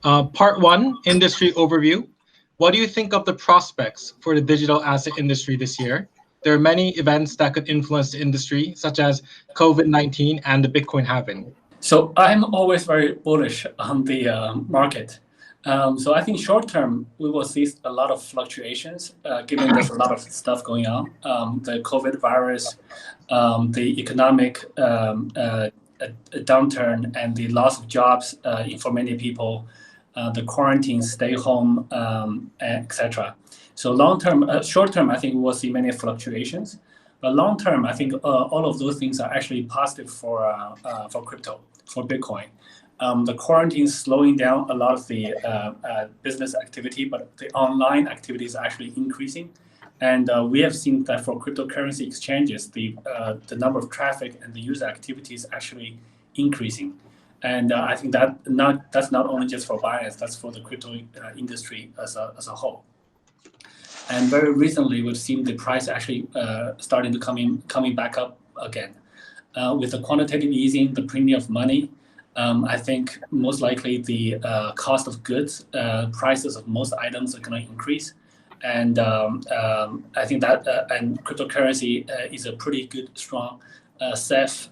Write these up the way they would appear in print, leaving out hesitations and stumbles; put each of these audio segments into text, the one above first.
Part 1, Industry Overview. What do you think of the prospects for the digital asset industry this year? There are many events that could influence the industry, such as COVID-19 and the Bitcoin halving. So I'm always very bullish on the market. So I think short term, we will see a lot of fluctuations, given there's a lot of stuff going on. The COVID virus, the economic downturn and the loss of jobs for many people, the quarantine, stay home, etc. So long term, short term, I think we will see many fluctuations. But long term, I think all of those things are actually positive for crypto, for Bitcoin. The quarantine is slowing down a lot of the business activity, but the online activity is actually increasing. And we have seen that for cryptocurrency exchanges, the number of traffic and the user activity is actually increasing. And I think that's not only just for Bainense, that's for the crypto industry as a whole. And very recently, we've seen the price actually starting to coming back up again. With the quantitative easing, the printing of money, I think most likely the cost of goods, prices of most items are going to increase. And I think that and cryptocurrency is a pretty good, strong, safe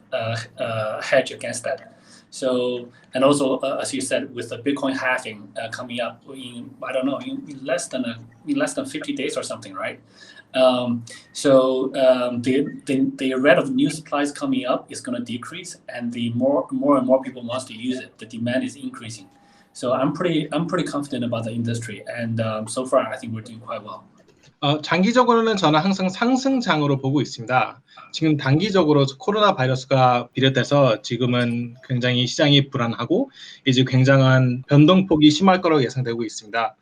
hedge against that. So, and also, as you said, with the Bitcoin halving coming up in, I don't know, in less than 50 days or something, right? So the rate of new supplies coming up is going to decrease, and the more and more people wants to use it, the demand is increasing. So I'm pretty confident about the industry, and so far I think we're doing quite well. 장기적으로는 저는 항상 상승장으로 보고 있습니다. 지금 단기적으로 코로나 바이러스가 비롯해서 지금은 굉장히 시장이 불안하고 이제 굉장한 변동폭이 심할 거라고 예상되고 있습니다.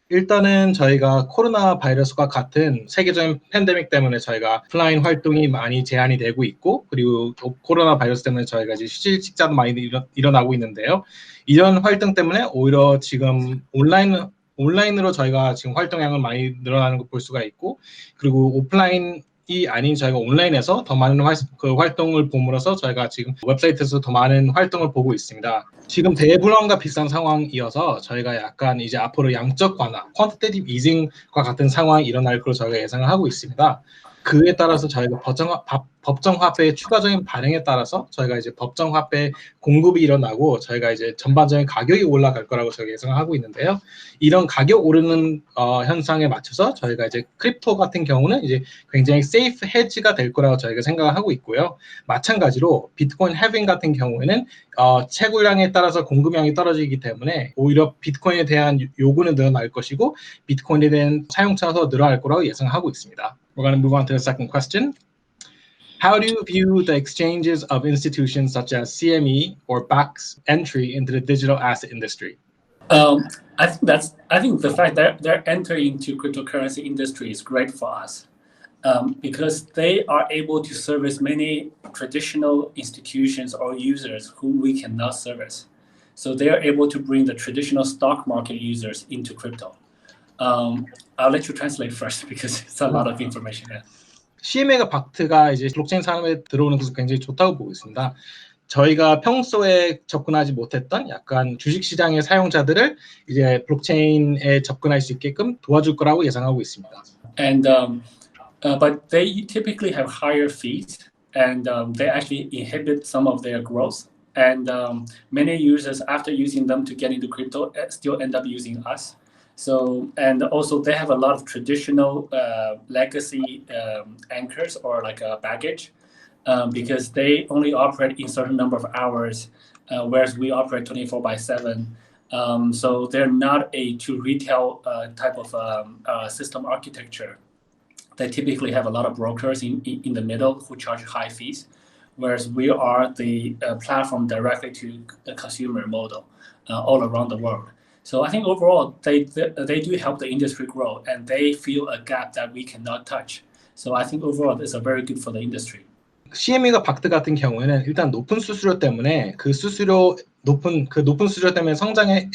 일단은 저희가 코로나 바이러스과 같은 세계적인 팬데믹 때문에 저희가 오프라인 활동이 많이 제한이 되고 있고, 그리고 코로나 바이러스 때문에 저희가 이제 휴실 직장도 많이 일어나고 있는데요. 이런 활동 때문에 오히려 지금 온라인으로 저희가 지금 활동량을 많이 늘어나는 걸 볼 수가 있고, 그리고 오프라인이 아닌 저희가 온라인에서 더 많은 활동을 봄으로써 저희가 지금 웹사이트에서 더 많은 활동을 보고 있습니다. 지금 대불안과 비슷한 상황이어서 저희가 약간 이제 앞으로 양적 완화, quantitative easing과 같은 상황이 일어날 것으로 저희가 예상을 하고 있습니다. 그에 따라서 저희가 법정 화폐의 추가적인 반응에 따라서 저희가 이제 법정 화폐 공급이 일어나고 저희가 이제 전반적인 가격이 올라갈 거라고 저희가 예상을 하고 있는데요. 이런 가격 오르는 현상에 맞춰서 저희가 이제 크립토 같은 경우는 이제 굉장히 세이프 헤지가 될 거라고 저희가 생각을 하고 있고요. 마찬가지로 비트코인 해빙 같은 경우에는 채굴량에 따라서 공급량이 떨어지기 때문에 오히려 비트코인에 대한 요구는 늘어날 것이고 비트코인에 대한 사용처가 늘어날 거라고 예상하고 있습니다. We're going to move on to the second question. How do you view the exchanges of institutions such as CME or BAC's entry into the digital asset industry? I think the fact that they're entering into cryptocurrency industry is great for us, because they are able to service many traditional institutions or users whom we cannot service. So they are able to bring the traditional stock market users into crypto. I'll let you translate first because it's a lot of information there. CME가 박트가 이제 블록체인 산업에 들어오는 것은 굉장히 좋다고 보고 있습니다. 저희가 평소에 접근하지 못했던 약간 주식시장의 사용자들을 이제 블록체인에 접근할 수 있게끔 도와줄 거라고 예상하고 있습니다. And but they typically have higher fees, and they actually inhibit some of their growth. And many users, after using them to get into crypto, still end up using us. So, and also they have a lot of traditional legacy anchors or like a baggage, because they only operate in certain number of hours, whereas we operate 24/7. So they're not a true retail type of system architecture. They typically have a lot of brokers in the middle who charge high fees, whereas we are the platform directly to the consumer model all around the world. So I think overall, they do help the industry grow, and they fill a gap that we cannot touch. So I think overall, it's very good for the industry. CME가 박트 같은 경우에는 일단 높은 수수료 때문에 그 수수료 높은 수수료 때문에 성장의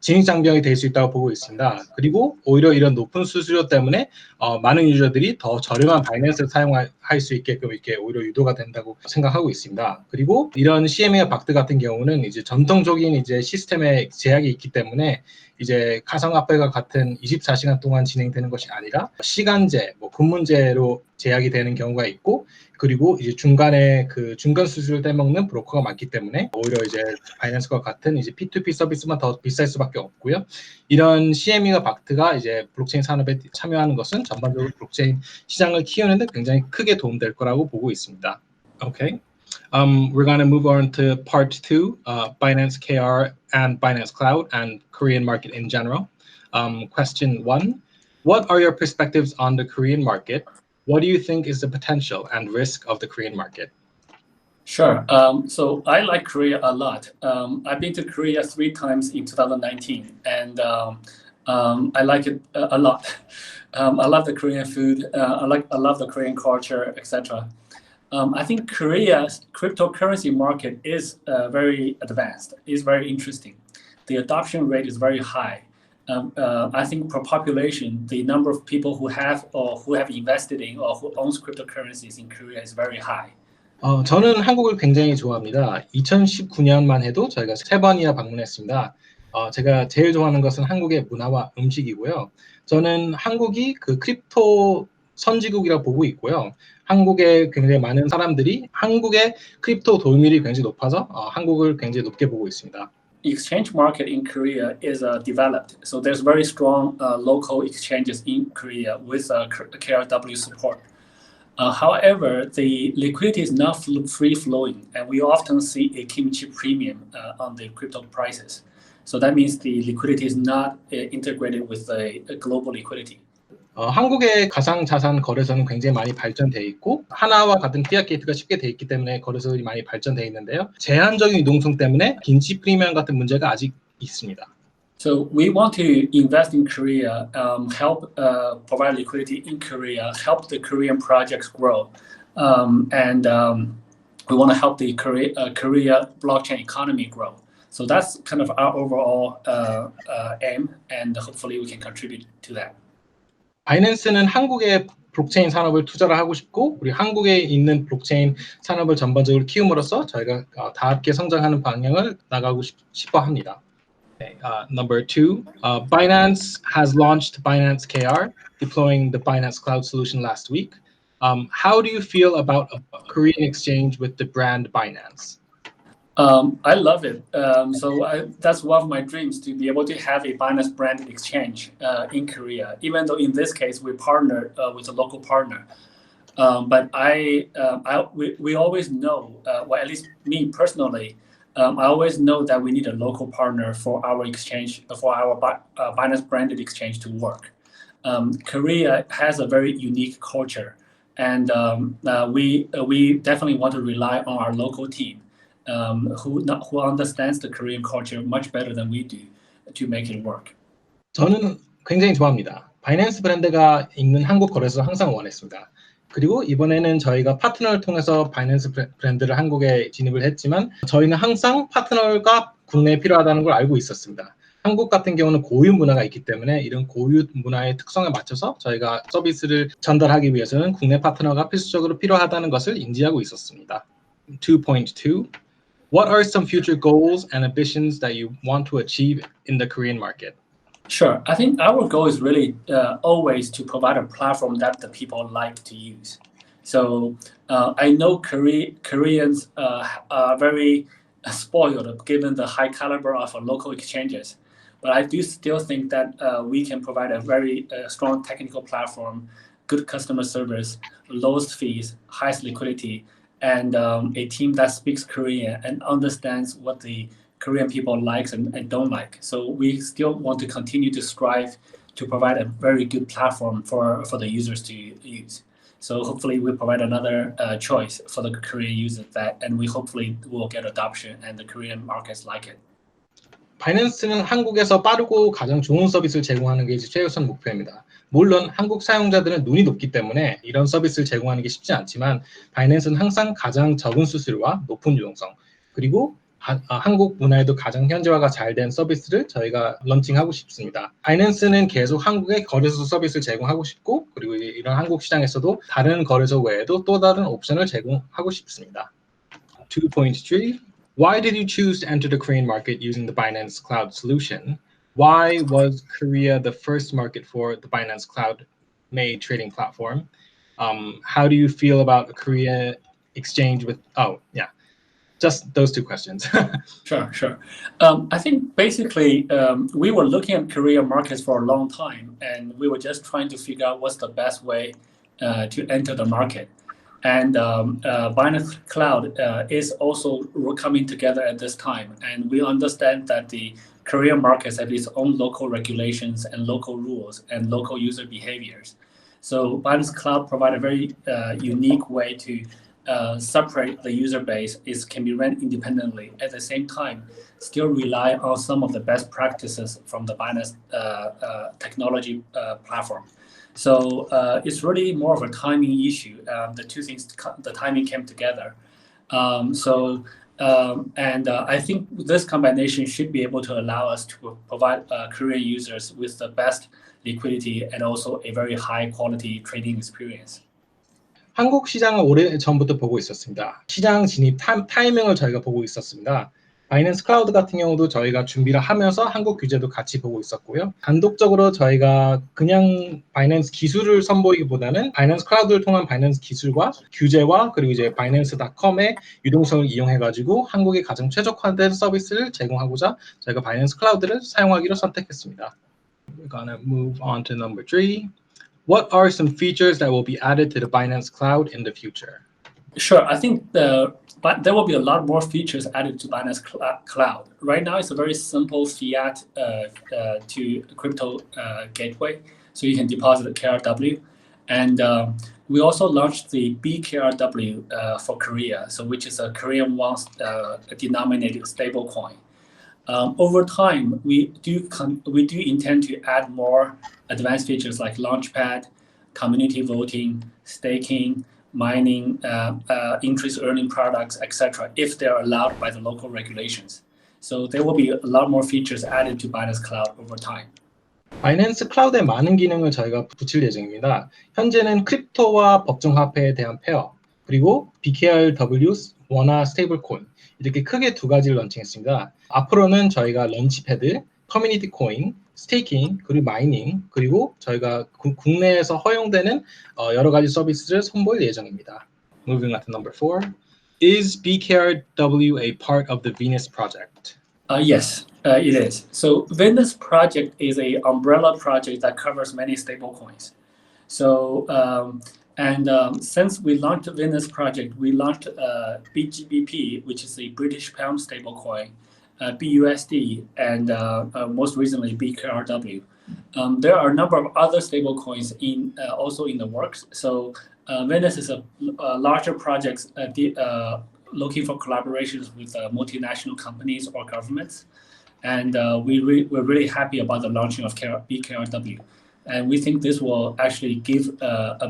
진입장벽이 될 수 있다고 보고 있습니다. 그리고 오히려 이런 높은 수수료 때문에 많은 유저들이 더 저렴한 바이낸스를 사용할 수 있게끔 이렇게 오히려 유도가 된다고 생각하고 있습니다. 그리고 이런 CME와 박드 같은 경우는 이제 전통적인 이제 시스템에 제약이 있기 때문에 이제 가상화폐가 같은 24시간 동안 진행되는 것이 아니라 시간제, 근무제로 제약이 되는 경우가 있고, 그리고 이제 중간에 그 중간 수수료를 떼먹는 브로커가 많기 때문에 오히려 이제 바이낸스과 같은 이제 P2P 서비스만 더 비쌀 수밖에 없고요. 이런 CME와 박트가 이제 블록체인 산업에 참여하는 것은 전반적으로 블록체인 시장을 키우는데 굉장히 크게 도움될 거라고 보고 있습니다. Okay. We're going to move on to part 2, Binance KR and Binance Cloud and Korean market in general. Question 1, what are your perspectives on the Korean market? What do you think is the potential and risk of the Korean market? Sure. So I like Korea a lot. I've been to Korea 3 times in 2019, and I like it a lot. I love the Korean food. I love the Korean culture, etc. I think Korea's cryptocurrency market is very advanced. It's very interesting. The adoption rate is very high. I think per population, the number of people who have invested in or who owns cryptocurrencies in Korea is very high. 저는 한국을 굉장히 좋아합니다. 2019년만 해도 저희가 3번이나 방문했습니다. 제가 제일 좋아하는 것은 한국의 문화와 음식이고요. 저는 한국이 그 크립토 선지국이라고 보고 있고요. 한국에 굉장히 많은 사람들이 한국의 크립토 도움률이 굉장히 높아서 한국을 굉장히 높게 보고 있습니다. Exchange market in Korea is developed, so there's very strong local exchanges in Korea with KRW support. However, the liquidity is not free flowing, and we often see a kimchi premium on the crypto prices. So that means the liquidity is not integrated with the global liquidity. 한국의 가상자산 거래소는 굉장히 많이 발전돼 있고 하나와 같은 피아트 게이트가 쉽게 돼 있기 때문에 거래소들이 많이 발전돼 있는데요. 제한적인 유동성 때문에 김치 프리미엄 같은 문제가 아직 있습니다. So we want to invest in Korea, help provide liquidity in Korea, help the Korean projects grow, and we want to help the Korea blockchain economy grow. So that's kind of our overall aim, and hopefully we can contribute to that. 바이낸스는 한국의 블록체인 산업을 투자를 하고 싶고 우리 한국에 있는 블록체인 산업을 전반적으로 키움으로써 저희가 다 함께 성장하는 방향을 나가고 싶어 합니다. Okay, number 2, Binance has launched Binance KR, deploying the Binance Cloud solution last week. How do you feel about a Korean exchange with the brand Binance? I love it. That's one of my dreams, to be able to have a Binance branded exchange in Korea, even though in this case we partnered with a local partner. But we always know, well, at least me personally, I always know that we need a local partner for our exchange, for our Binance branded exchange to work. Korea has a very unique culture, and we definitely want to rely on our local team. Who understands the Korean culture much better than we do to make it work. 저는 굉장히 좋아합니다. 바이낸스 브랜드가 있는 한국 거래소 항상 원했습니다. 그리고 이번에는 저희가 파트너를 통해서 바이낸스 브랜드를 한국에 진입을 했지만 저희는 항상 파트너가 국내에 필요하다는 걸 알고 있었습니다. 한국 같은 경우는 고유 문화가 있기 때문에 이런 고유 문화의 특성에 맞춰서 저희가 서비스를 전달하기 위해서는 국내 파트너가 필수적으로 필요하다는 것을 인지하고 있었습니다. 2.2 What are some future goals and ambitions that you want to achieve in the Korean market? Sure. I think our goal is really always to provide a platform that the people like to use. So I know Koreans are very spoiled given the high caliber of local exchanges. But I do still think that we can provide a very strong technical platform, good customer service, lowest fees, highest liquidity, and a team that speaks Korean and understands what the Korean people likes and don't like. So we still want to continue to strive to provide a very good platform for the users to use. So hopefully we provide another choice for the Korean users and we hopefully will get adoption and the Korean markets like it. 바이낸스는 한국에서 빠르고 가장 좋은 서비스를 제공하는 게 이제 최우선 목표입니다. 물론 한국 사용자들은 눈이 높기 때문에 이런 서비스를 제공하는 게 쉽지 않지만 바이낸스는 항상 가장 적은 수수료와 높은 유동성 그리고 한국 문화에도 가장 현지화가 잘 된 서비스를 저희가 런칭하고 싶습니다. 바이낸스는 계속 한국의 거래소 서비스를 제공하고 싶고 그리고 이런 한국 시장에서도 다른 거래소 외에도 또 다른 옵션을 제공하고 싶습니다. 2.3 Why did you choose to enter the Korean market using the Binance Cloud solution? Why was Korea the first market for the Binance Cloud-made trading platform? How do you feel about a Korea exchange with? Oh, yeah, just those two questions. Sure. I think basically we were looking at Korean markets for a long time, and we were just trying to figure out what's the best way to enter the market. And Binance Cloud is also coming together at this time, and we understand that the Korean markets have its own local regulations and local rules and local user behaviors. So Binance Cloud provides a very unique way to separate the user base. It can be run independently. At the same time, still rely on some of the best practices from the Binance technology platform. So it's really more of a timing issue. The two things, the timing came together. I think this combination should be able to allow us to provide Korean users with the best liquidity and also a very high quality trading experience. 한국 시장을 오래 전부터 보고 있었습니다. 시장 진입 타이밍을 저희가 보고 있었습니다. 바이낸스 클라우드 같은 경우도 저희가 준비를 하면서 한국 규제도 같이 보고 있었고요. 단독적으로 저희가 그냥 바이낸스 기술을 선보이기보다는 바이낸스 클라우드를 통한 바이낸스 기술과 규제와 그리고 이제 바이낸스.com의 유동성을 이용해가지고 한국에 가장 최적화된 서비스를 제공하고자 저희가 바이낸스 클라우드를 사용하기로 선택했습니다. We're gonna move on to number 3. What are some features that will be added to the Binance Cloud in the future? Sure, I think but there will be a lot more features added to Binance Cloud. Right now, it's a very simple fiat to crypto gateway, so you can deposit KRW. And we also launched the BKRW for Korea, so which is a Korean won denominated stablecoin. Over time, we do intend to add more advanced features like Launchpad, community voting, staking, mining, interest earning products, etc., if they're allowed by the local regulations. So there will be a lot more features added to Binance Cloud over time. 바이낸스 클라우드에 많은 기능을 저희가 붙일 예정입니다. 현재는 크립토와 법정화폐에 대한 페어, 그리고 BKRW 원화 스테이블코인 이렇게 크게 두 가지를 런칭했습니다. 앞으로는 저희가 런치패드, 커뮤니티 코인, 스테이킹, 그리고 마이닝, 그리고 저희가 국내에서 허용되는 여러 가지 서비스를 선보일 예정입니다. Moving on to number 4. Is BKRW a part of the Venus project? Yes, it is. So Venus project is an umbrella project that covers many stablecoins. So since we launched the Venus project, we launched BGBP, which is a British pound stablecoin, BUSD, and most recently BKRW. There are a number of other stablecoins also in the works. So Venus is a larger project looking for collaborations with multinational companies or governments, and we're really happy about the launching of BKRW. And we think this will actually give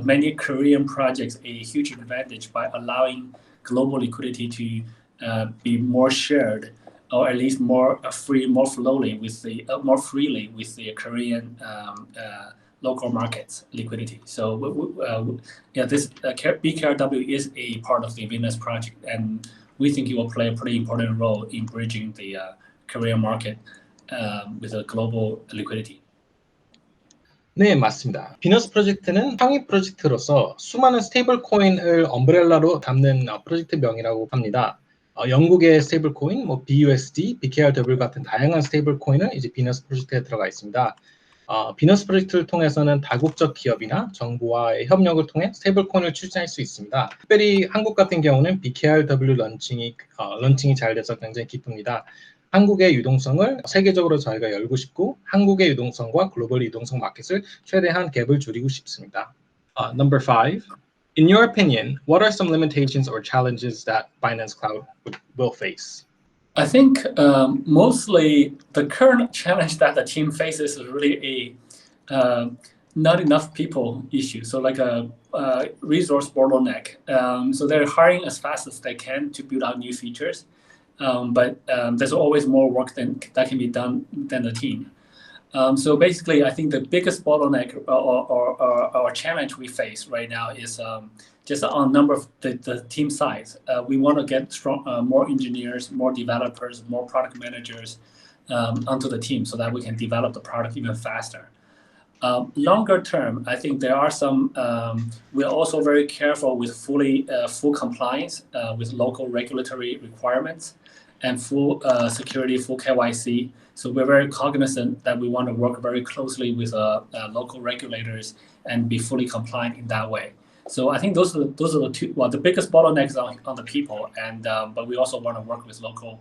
many Korean projects a huge advantage by allowing global liquidity to be more shared, or at least more freely with the Korean local markets liquidity. So this BKRW is a part of the Venus project, and we think it will play a pretty important role in bridging the Korean market with a global liquidity. 네, 맞습니다. 비너스 프로젝트는 창립 프로젝트로서 수많은 스테이블 코인을 엄브렐라로 담는 프로젝트명이라고 합니다. 영국의 스테이블 코인, BUSD, BKRW 같은 다양한 스테이블 코인은 이제 비너스 프로젝트에 들어가 있습니다. 비너스 프로젝트를 통해서는 다국적 기업이나 정부와의 협력을 통해 스테이블 코인을 출시할 수 있습니다. 특별히 한국 같은 경우는 BKRW 런칭이 잘 돼서 굉장히 기쁩니다. 한국의 유동성을 세계적으로 저희가 열고 싶고 한국의 유동성과 글로벌 유동성 마켓을 최대한 갭을 줄이고 싶습니다. Number 5. In your opinion, what are some limitations or challenges that Binance Cloud will face? I think mostly the current challenge that the team faces is really a not enough people issue. So like a resource bottleneck. So they're hiring as fast as they can to build out new features. but there's always more work that can be done than the team. So basically, I think the biggest bottleneck or challenge we face right now is just on number of the team size. We want to get more engineers, more developers, more product managers onto the team so that we can develop the product even faster. Longer term, I think there are some. We're also very careful with full compliance with local regulatory requirements and full security, full KYC. So we're very cognizant that we want to work very closely with local regulators and be fully compliant in that way. So I think those are the two. Well, the biggest bottlenecks on the people, and but we also want to work with local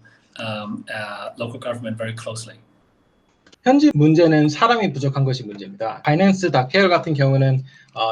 government very closely. 현재 문제는 사람이 부족한 것이 문제입니다. 바이낸스 닷케어 같은 경우는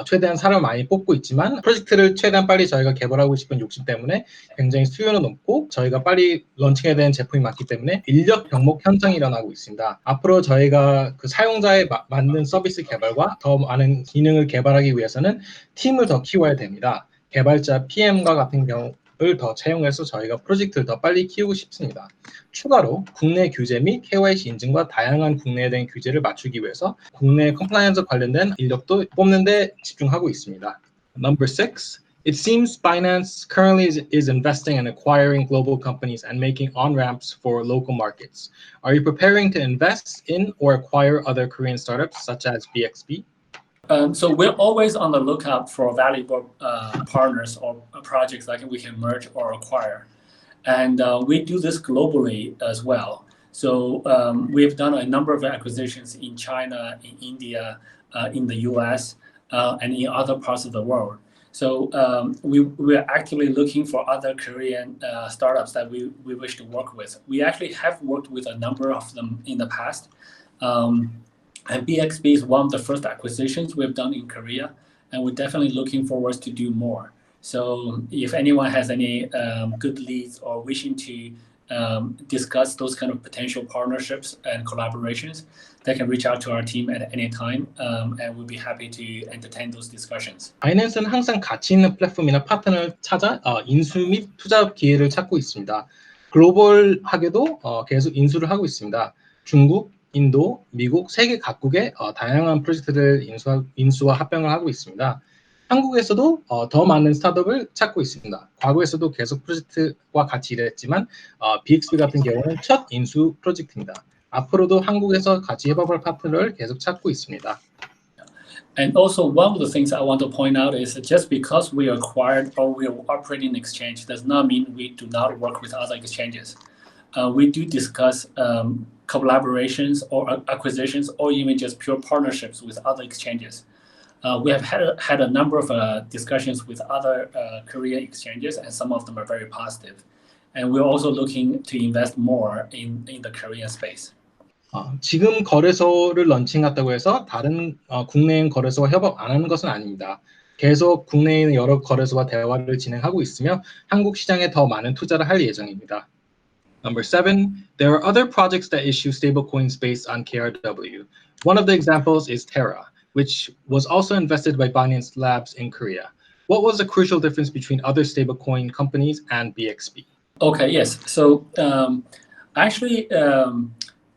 최대한 사람을 많이 뽑고 있지만 프로젝트를 최대한 빨리 저희가 개발하고 싶은 욕심 때문에 굉장히 수요는 높고 저희가 빨리 런칭해야 되는 제품이 많기 때문에 인력 병목 현상이 일어나고 있습니다. 앞으로 저희가 그 사용자에 맞는 서비스 개발과 더 많은 기능을 개발하기 위해서는 팀을 더 키워야 됩니다. 개발자 PM과 같은 경우를 더 채용해서 저희가 프로젝트를 더 빨리 키우고 싶습니다. 추가로 국내 규제 및 KYC 인증과 다양한 국내에 대한 규제를 맞추기 위해서 국내 컴플라이언스 관련된 인력도 뽑는 데 집중하고 있습니다. Number 6. It seems Binance currently is investing in acquiring global companies and making on-ramps for local markets. Are you preparing to invest in or acquire other Korean startups such as BXB? So we're always on the lookout for valuable partners or projects that we can merge or acquire. And we do this globally as well. So we've done a number of acquisitions in China, in India, in the US, and in other parts of the world. So we're actively looking for other Korean startups that we wish to work with. We actually have worked with a number of them in the past. And BXB is one of the first acquisitions we've done in Korea, and we're definitely looking forward to do more. So if anyone has any good leads or wishing to discuss those kind of potential partnerships and collaborations, they can reach out to our team at any time, and we'll be happy to entertain those discussions. 바이낸스는 항상 가치 있는 플랫폼이나 파트너를 찾아 인수 및 투자 기회를 찾고 있습니다. 글로벌하게도 계속 인수를 하고 있습니다. 중국, 인도, 미국, 세계 각국의 다양한 프로젝트를 인수와 합병을 하고 있습니다. 한국에서도 더 많은 스타트업을 찾고 있습니다. 과거에서도 계속 프로젝트와 같이 일했지만 BXB 같은 경우는 첫 인수 프로젝트입니다. 앞으로도 한국에서 같이 협업할 파트너를 계속 찾고 있습니다. And also, one of the things I want to point out is that just because we acquired or we are operating an exchange does not mean we do not work with other exchanges. We do discuss collaborations or acquisitions or even just pure partnerships with other exchanges. We have had a number of discussions with other Korean exchanges, and some of them are very positive. And we're also looking to invest more in the Korean space. 지금 거래소를 런칭했다고 해서 다른 국내인 거래소와 협업 안 하는 것은 아닙니다. 계속 국내에 있는 여러 거래소와 대화를 진행하고 있으며 한국 시장에 더 많은 투자를 할 예정입니다. Number 7, there are other projects that issue stablecoins based on KRW. One of the examples is Terra, which was also invested by Bainense Labs in Korea. What was the crucial difference between other stablecoin companies and BXB? Okay, yes. So actually,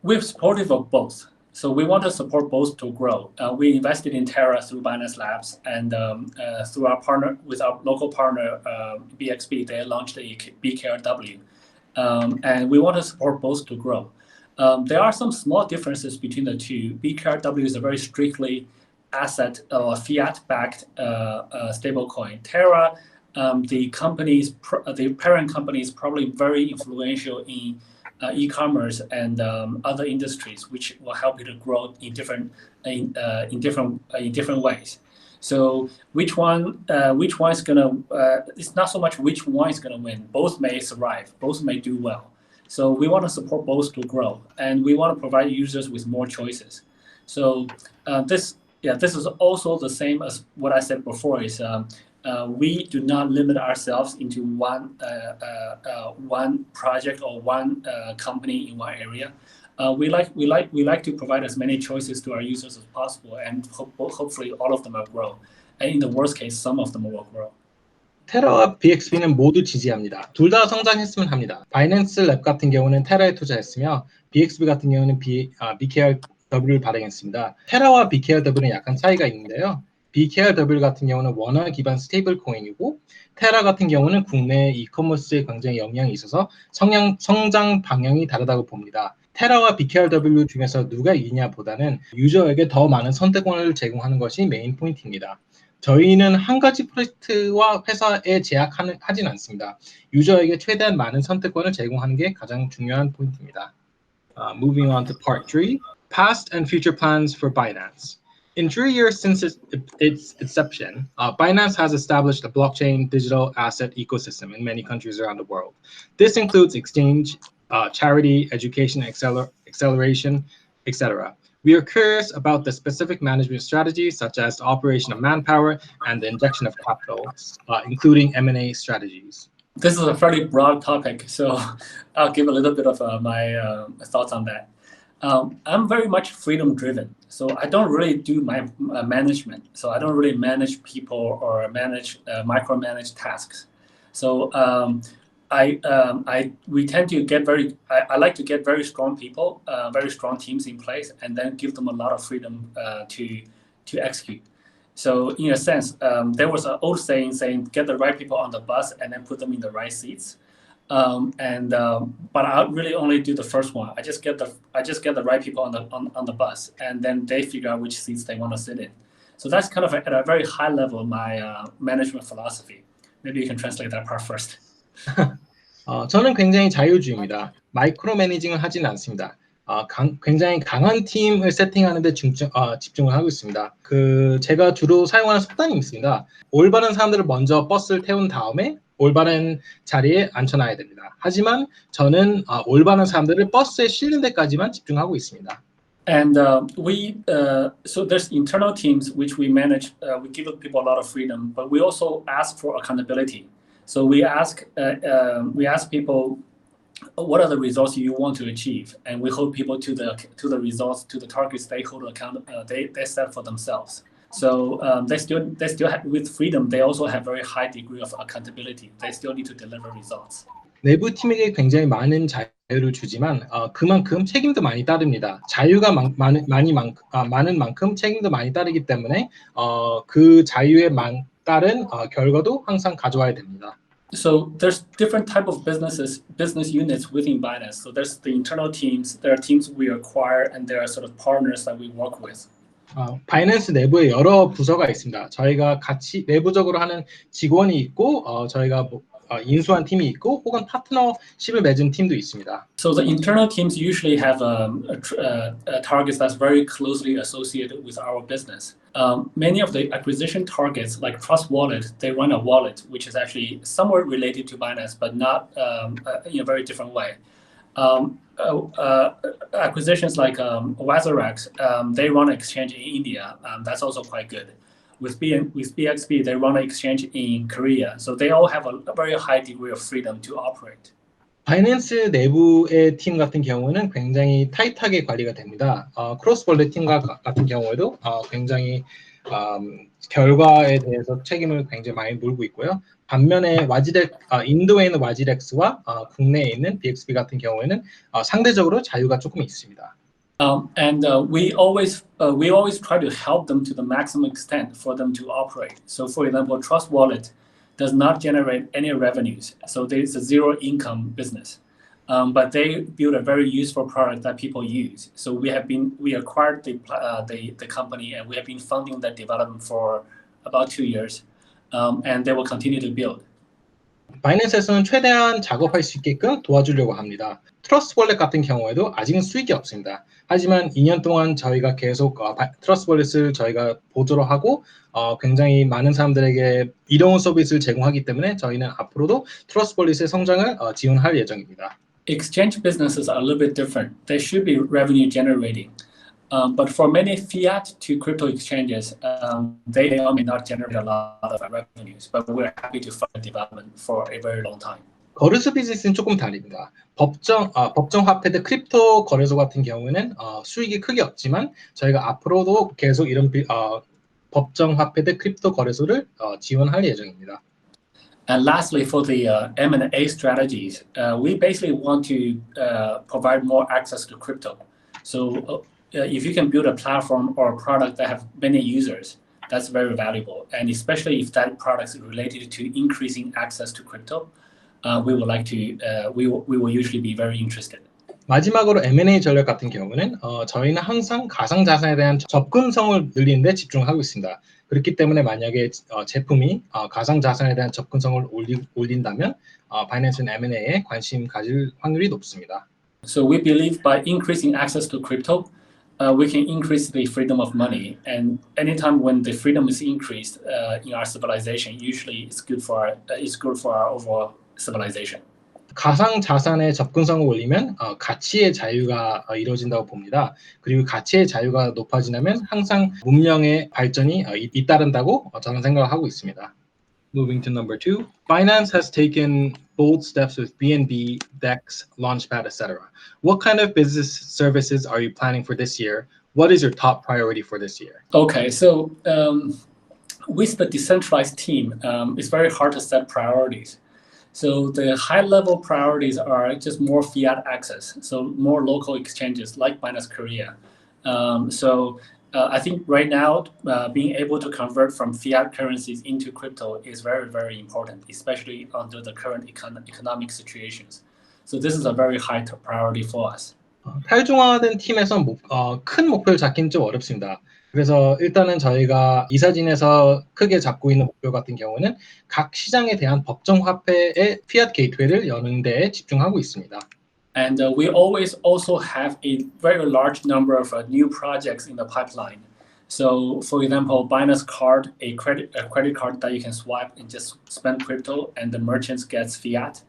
we're supportive of both. So we want to support both to grow. We invested in Terra through Bainense Labs, and through our partner, with our local partner, BXB, they launched a BKRW. And we want to support both to grow. There are some small differences between the two. BKRW is a very strictly asset or fiat-backed stablecoin. Terra, the parent company is probably very influential in e-commerce and other industries, which will help you to grow in different ways. So which one is gonna? It's not so much which one is gonna win. Both may survive. Both may do well. So we want to support both to grow, and we want to provide users with more choices. So this is also the same as what I said before. Is we do not limit ourselves into one project or one company in one area. We like to provide as many choices to our users as possible, and hopefully all of them will grow. And in the worst case, some of them will grow. 테라와 BXB는 모두 지지합니다. 둘 다 성장했으면 합니다. 바이낸스 랩 같은 경우는 테라에 투자했으며 BXB 같은 경우는 BKRW를 발행했습니다. 테라와 BKRW는 약간 차이가 있는데요. BKRW 같은 경우는 원화 기반 스테이블 코인이고 테라 같은 경우는 국내 이커머스에 굉장히 영향이 있어서 성장 방향이 다르다고 봅니다. 테라와 BKRW 중에서 누가 이기냐 보다는 유저에게 더 많은 선택권을 제공하는 것이 메인 포인트입니다. 저희는 한 가지 프로젝트와 회사에 제약하진 않습니다. 유저에게 최대한 많은 선택권을 제공하는 게 가장 중요한 포인트입니다. Moving on to part 3, past and future plans for Binance. In 3 years since its inception, Binance has established a blockchain digital asset ecosystem in many countries around the world. This includes exchange, charity, education, acceleration, etc. We are curious about the specific management strategies, such as the operation of manpower and the injection of capital, including M&A strategies. This is a fairly broad topic, so I'll give a little bit of my thoughts on that. I'm very much freedom-driven, so I don't really do my management. So I don't really manage people or micromanage tasks. So we tend to get I like to get very strong people, very strong teams in place, and then give them a lot of freedom to execute. So in a sense, there was an old saying get the right people on the bus and then put them in the right seats. But I really only do the first one. I just get the right people on the bus, and then they figure out which seats they want to sit in. So that's kind of at a very high level my management philosophy. Maybe you can translate that part first. 저는 굉장히 자유주의입니다. 마이크로 매니징을 하지는 않습니다. 굉장히 강한 팀을 세팅하는 데 집중을 하고 있습니다. 제가 주로 사용하는 속단이 있습니다. 올바른 사람들을 먼저 버스를 태운 다음에 올바른 자리에 앉혀놔야 됩니다. 하지만 저는 올바른 사람들을 버스에 실는 데까지만 집중하고 있습니다. And so there's internal teams which we manage. We give people a lot of freedom, but we also ask for accountability. So we ask people, what are the results you want to achieve, and we hold people to the results, to the targets they hold they set for themselves. So they still have, with freedom, they also have very high degree of accountability. They still need to deliver results. 내부 팀에게 굉장히 많은 자유를 주지만 그만큼 책임도 많이 따릅니다. 자유가 많은 만큼 책임도 많이 따르기 때문에 그 자유에 따른 결과도 항상 가져와야 됩니다. So there's different type of business units within Bainen스. So there's the internal teams, there are teams we acquire, and there are sort of partners that we work with. 바이낸스 내부에 여러 부서가 있습니다. 저희가 같이 내부적으로 하는 직원이 있고 저희가 인수한 팀이 있고 혹은 파트너십을 맺은 팀도 있습니다. So the internal teams usually have targets that's very closely associated with our business. Many of the acquisition targets, like Trust Wallet, they run a wallet which is actually somewhat related to Binance, but not in a very different way. Acquisitions like Wazarex, they run an exchange in India. That's also quite good. With BXB, they run an exchange in Korea. So they all have a very high degree of freedom to operate. 바이낸스 내부의 팀 같은 경우는 굉장히 타이트하게 관리가 됩니다. 크로스볼레 팀 같은 경우에도 굉장히 결과에 대해서 책임을 굉장히 많이 물고 있고요. 반면에 인도에 있는 와지렉스와 국내에 있는 BXB 같은 경우에는 상대적으로 자유가 조금 있습니다. We always try to help them to the maximum extent for them to operate. So, for example, Trust Wallet does not generate any revenues, so there's a zero income business. But they build a very useful product that people use. So we acquired the company, and we have been funding that development for about 2 years, and they will continue to build. 바이낸스에서는 최대한 작업할 수 있게끔 도와주려고 합니다. 트러스트 월렛 같은 경우에도 아직은 수익이 없습니다. 하지만 2년 동안 저희가 계속 트러스트 월렛을 저희가 보조를 하고 굉장히 많은 사람들에게 일용 서비스를 제공하기 때문에 저희는 앞으로도 트러스트 월렛의 성장을 지원할 예정입니다. Exchange businesses are a little bit different. They should be revenue generating. But for many fiat to crypto exchanges, they may not generate a lot of revenues, but we're happy to fund development for a very long time. 거래소 비즈니스는 조금 다릅니다. 법정 화폐 크립토 거래소 같은 경우에는 수익이 크게 없지만 저희가 앞으로도 계속 이런 법정 화폐 크립토 거래소를 지원할 예정입니다. And lastly, for the M&A strategies, we basically want to provide more access to crypto. So if you can build a platform or a product that have many users, that's very valuable. And especially if that product is related to increasing access to crypto, we will usually be very interested. 마지막으로 M&A 전략 같은 경우는 저희는 항상 가상자산에 대한 접근성을 늘리는 데 집중하고 있습니다. 그렇기 때문에 만약에 제품이 가상자산에 대한 접근성을 올린다면 바이낸스는 M&A에 관심 가질 확률이 높습니다. So we believe by increasing access to crypto, we can increase the freedom of money. And anytime when the freedom is increased in our civilization, usually it's good for our overall civilization. 가상 자산의 접근성을 올리면 가치의 자유가 이루어진다고 봅니다. 그리고 가치의 자유가 높아지면 항상 문명의 발전이 잇따른다고 저는 생각을 하고 있습니다. Moving to number 2, Binance has taken bold steps with BNB, DEX, Launchpad, etc. What kind of business services are you planning for this year? What is your top priority for this year? Okay, so with the decentralized team, it's very hard to set priorities. So the high-level priorities are just more fiat access, so more local exchanges like Binance Korea. I think right now, being able to convert from fiat currencies into crypto is very, very important, especially under the current economic situations. So this is a very high priority for us. 탈중화된 팀에서 큰 목표를 잡기는 좀 어렵습니다. 그래서 일단은 저희가 이사진에서 크게 잡고 있는 목표 같은 경우는 각 시장에 대한 법정 화폐의 피앗 게이트웨이를 여는 데에 집중하고 있습니다. And we always also have a very large number of new projects in the pipeline. So, for example, Binance Card, a credit card that you can swipe and just spend crypto, and the merchants gets fiat.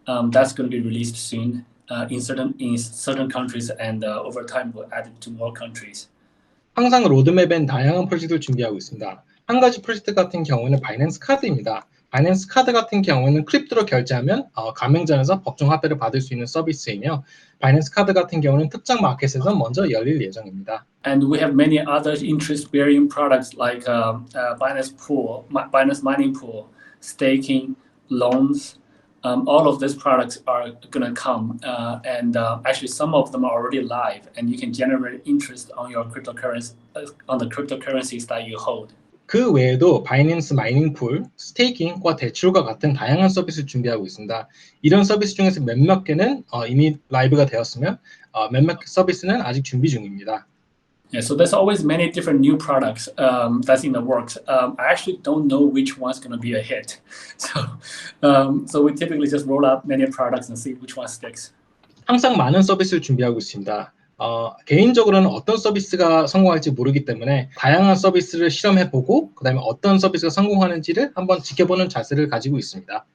That's going to be released soon in certain countries, and over time we'll add it to more countries. 항상 로드맵엔 다양한 프로젝트를 준비하고 있습니다. 한 가지 프로젝트 같은 경우는 바이낸스 카드입니다. 바이낸스 카드 같은 경우는 크립토로 결제하면 가맹점에서 법정 화폐를 받을 수 있는 서비스이며 바이낸스 카드 같은 경우는 특정 마켓에서 먼저 열릴 예정입니다. And we have many other interest-bearing products like Binance Pool, Binance Mining Pool, staking, loans. All of these products are going to come, and actually some of them are already live, and you can generate interest on your on the cryptocurrencies that you hold. 그 외에도 바이낸스 마이닝 풀, 스테이킹과 대출과 같은 다양한 서비스를 준비하고 있습니다. 이런 서비스 중에서 몇몇 개는 이미 라이브가 되었으면 몇몇 서비스는 아직 준비 중입니다. Yeah, so there's always many different new products that's in the works. I actually don't know which one's going to be a hit. So we typically just roll out many products and see which one sticks. 항상 많은 서비스를 준비하고 있습니다. 개인적으로는 어떤 서비스가 성공할지 모르기 때문에 다양한 서비스를 실험해보고 그다음에 어떤 서비스가 성공하는지를 한번 지켜보는 자세를 가지고 있습니다.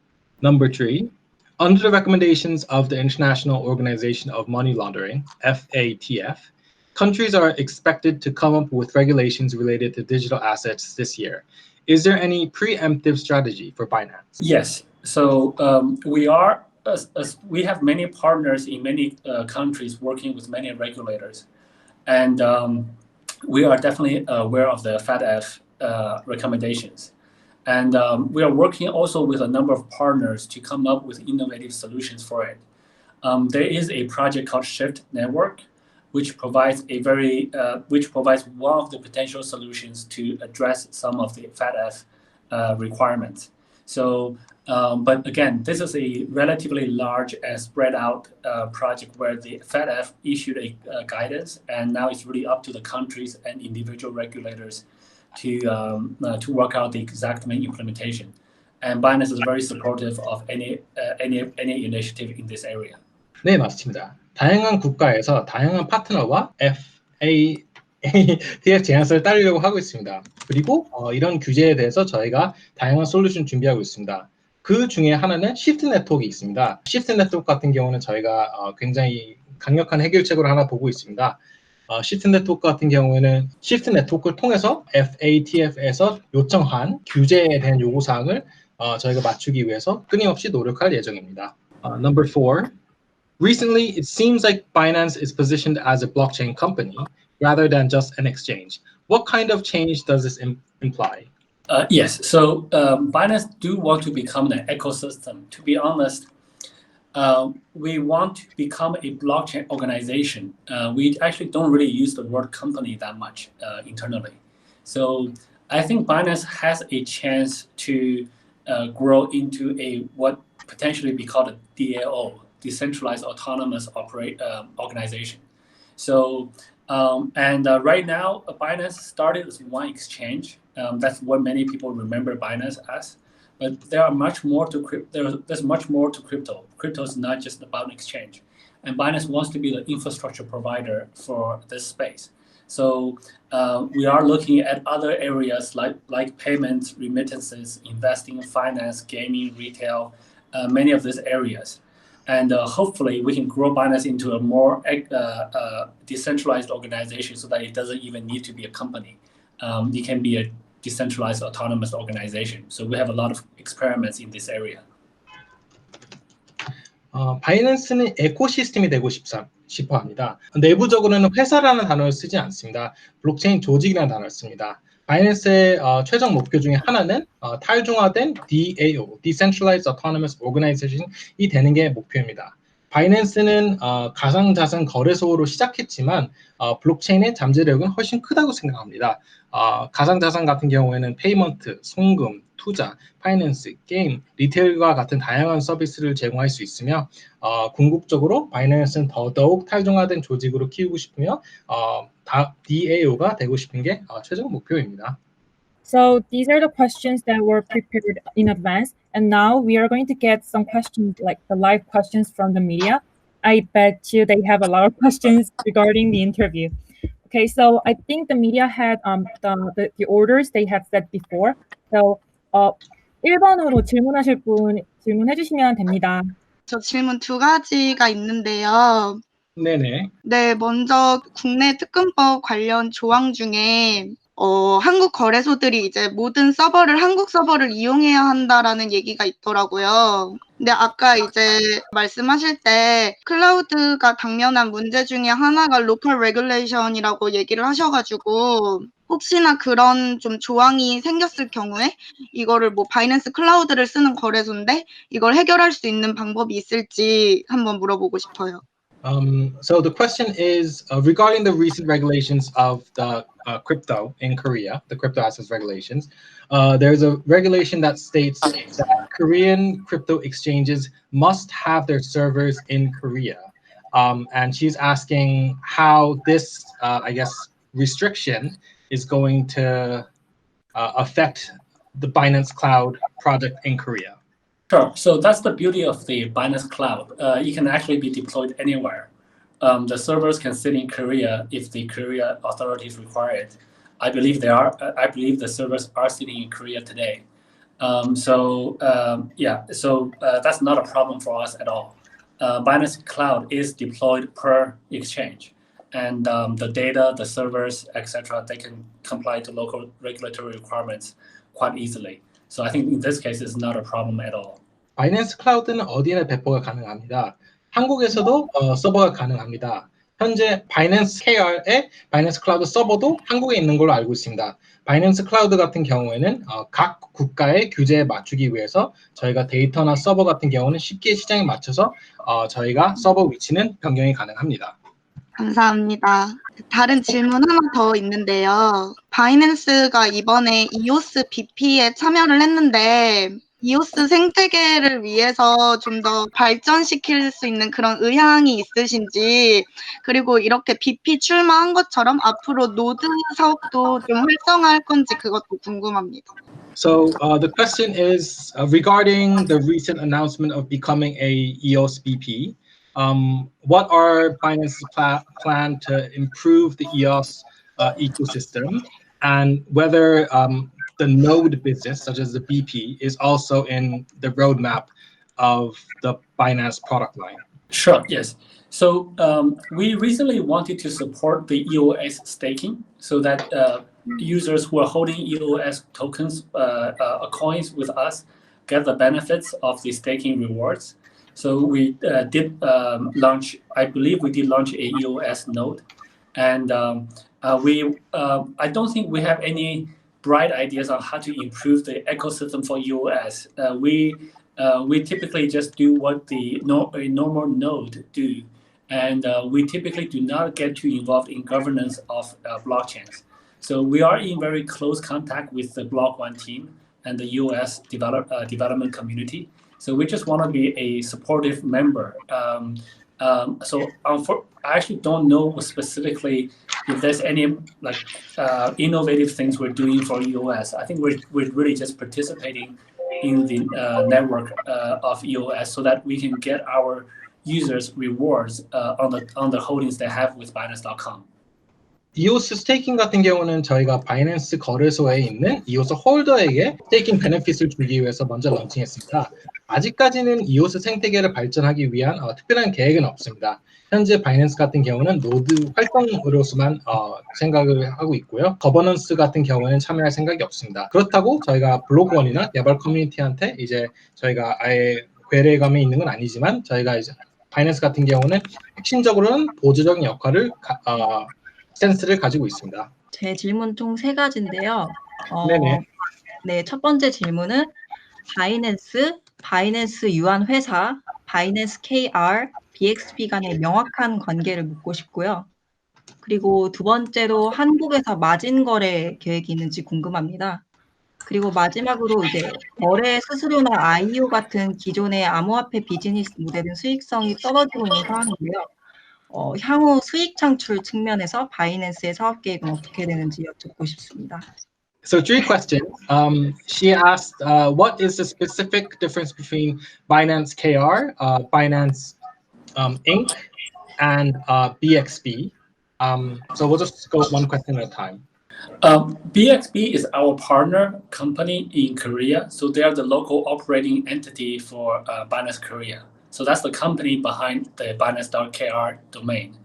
Number 3. Under the recommendations of the International Organization of Money Laundering, FATF, countries are expected to come up with regulations related to digital assets this year. Is there any preemptive strategy for Binance? Yes. So we have many partners in many countries working with many regulators. And we are definitely aware of the FATF recommendations. And we are working also with a number of partners to come up with innovative solutions for it. There is a project called Shift Network, which provides one of the potential solutions to address some of the FATF requirements. So, but again, this is a relatively large and spread out project where the FATF issued a guidance, and now it's really up to the countries and individual regulators to work out the exact implementation. And Binance is very supportive of any initiative in this area. 네, 맞습니다. 다양한 국가에서 다양한 파트너와 FATF 제안서를 따르려고 하고 있습니다. 그리고 이런 규제에 대해서 저희가 다양한 솔루션 준비하고 있습니다. 그 중에 하나는 시프트 네트워크가 있습니다. 시프트 네트워크 같은 경우는 저희가 굉장히 강력한 해결책으로 하나 보고 있습니다. 시프트 네트워크 같은 경우에는 시프트 네트워크를 통해서 FATF에서 요청한 규제에 대한 요구사항을 저희가 맞추기 위해서 끊임없이 노력할 예정입니다. Number 4. Recently, it seems like Binance is positioned as a blockchain company rather than just an exchange. What kind of change does this imply? Yes, so Binance do want to become an ecosystem. To be honest, we want to become a blockchain organization. We actually don't really use the word company that much internally. So I think Binance has a chance to grow into a what potentially be called a DAO, decentralized autonomous organization. So right now, Binance started as one exchange. That's what many people remember Binance as. But there are much more to crypto. There's much more to crypto. Crypto is not just about an exchange, and Binance wants to be the infrastructure provider for this space. So we are looking at other areas like payments, remittances, investing, finance, gaming, retail, many of these areas. And hopefully we can grow Binance into a more decentralized organization so that it doesn't even need to be a company. It can be a decentralized autonomous organization. So we have a lot of experiments in this area. 바이낸스는 에코시스템이 되고 싶어 합니다. 내부적으로는 회사라는 단어를 쓰지 않습니다. 블록체인 조직이라는 단어를 씁니다. 바이낸스의 최종 목표 중에 하나는 탈중화된 DAO, Decentralized Autonomous Organization이 되는 게 목표입니다. 바이낸스는 가상자산 거래소로 시작했지만 블록체인의 잠재력은 훨씬 크다고 생각합니다. 가상자산 같은 경우에는 페이먼트, 송금, 투자, 파이낸스, 게임, 리테일과 같은 다양한 서비스를 제공할 수 있으며 궁극적으로 바이낸스는 더더욱 탈중화된 조직으로 키우고 싶으며 DAO가 되고 싶은 게 최종 목표입니다. So these are the questions that were prepared in advance, and now we are going to get some questions, like the live questions from the media. I bet you they have a lot of questions regarding the interview. Okay, so I think the media had the orders they had said before. So 1번으로 질문하실 분 질문해 주시면 됩니다. 저 질문 두 가지가 있는데요. 네네. 네, 먼저 국내 특근법 관련 조항 중에 한국 거래소들이 이제 모든 한국 서버를 이용해야 한다라는 얘기가 있더라고요. 근데 아까 이제 말씀하실 때 클라우드가 당면한 문제 중에 하나가 로컬 레귤레이션이라고 얘기를 하셔가지고 혹시나 그런 좀 조항이 생겼을 경우에 이거를 뭐 바이낸스 클라우드를 쓰는 거래소인데 이걸 해결할 수 있는 방법이 있을지 한번 물어보고 싶어요. So the question is regarding the recent regulations of the crypto in Korea, the crypto assets regulations. There's a regulation that states that Korean crypto exchanges must have their servers in Korea. And she's asking how this, I guess, restriction is going to affect the Binance Cloud project in Korea. Sure. So that's the beauty of the Binance Cloud. It can actually be deployed anywhere. The servers can sit in Korea if the Korea authorities require it. I believe the servers are sitting in Korea today. So that's not a problem for us at all. Binance Cloud is deployed per exchange, and the data, the servers, etc., they can comply to local regulatory requirements quite easily. So I think in this case, it's not a problem at all. 바이낸스 클라우드는 어디에나 배포가 가능합니다. 한국에서도 서버가 가능합니다. 현재 바이낸스 KR의 바이낸스 클라우드 서버도 한국에 있는 걸로 알고 있습니다. 바이낸스 클라우드 같은 경우에는 각 국가의 규제에 맞추기 위해서 저희가 데이터나 서버 같은 경우는 쉽게 시장에 맞춰서 저희가 서버 위치는 변경이 가능합니다. 감사합니다. 다른 질문 하나 더 있는데요. 바이낸스가 이번에 EOS BP에 참여를 했는데 EOS 생태계를 위해서 좀 더 발전시킬 수 있는 그런 의향이 있으신지, 그리고 이렇게 BP 출마한 것처럼 앞으로 노드 사업도 좀 활성화할 건지 그것도 궁금합니다. So the question is regarding the recent announcement of becoming a EOS BP. What are Binance's plan to improve the EOS ecosystem, and whether the node business, such as the BP, is also in the roadmap of the Binance product line? Sure, yes. So we recently wanted to support the EOS staking so that users who are holding EOS tokens, coins with us, get the benefits of the staking rewards. So we did launch, I believe we did launch a EOS node. And I don't think we have any bright ideas on how to improve the ecosystem for EOS. We typically just do what a normal node do, and we typically do not get too involved in governance of blockchains. So we are in very close contact with the Block One team and the EOS development community. So we just want to be a supportive member. I actually don't know specifically if there's any innovative things we're doing for EOS. I think we're really just participating in the network of EOS so that we can get our users rewards on the holdings they have with Binance.com. EOS 스테이킹 같은 경우는 저희가 바이낸스 거래소에 있는 EOS 홀더에게 스테이킹 베네핏을 주기 위해서 먼저 런칭했습니다. 아직까지는 EOS 생태계를 발전하기 위한 특별한 계획은 없습니다. 현재 바이낸스 같은 경우는 노드 활동으로서만 생각을 하고 있고요. 거버넌스 같은 경우는 참여할 생각이 없습니다. 그렇다고 저희가 블록원이나 개발 커뮤니티한테 이제 저희가 아예 괴뢰감이 있는 건 아니지만 저희가 이제 바이낸스 같은 경우는 핵심적으로는 보조적인 역할을 스탠스를 가지고 있습니다. 제 질문 총 3가지인데요. 네네. 네, 첫 번째 질문은 바이낸스 유한 회사, 바이낸스 KR, BXP 간의 명확한 관계를 묻고 싶고요. 그리고 두 번째로 한국에서 마진 거래 계획이 있는지 궁금합니다. 그리고 마지막으로 이제 거래 수수료나 IO 같은 기존의 암호화폐 비즈니스 모델은 수익성이 떨어지고 있는 상황인데요. 향후 수익 창출 측면에서 바이낸스의 사업 계획은 어떻게 되는지 여쭙고 싶습니다. So 3 questions. She asked, what is the specific difference between Binance KR, Binance Inc., and BXB? So we'll just go one question at a time. BXB is our partner company in Korea, so they are the local operating entity for Binance Korea. So that's the company behind the Binance.kr domain.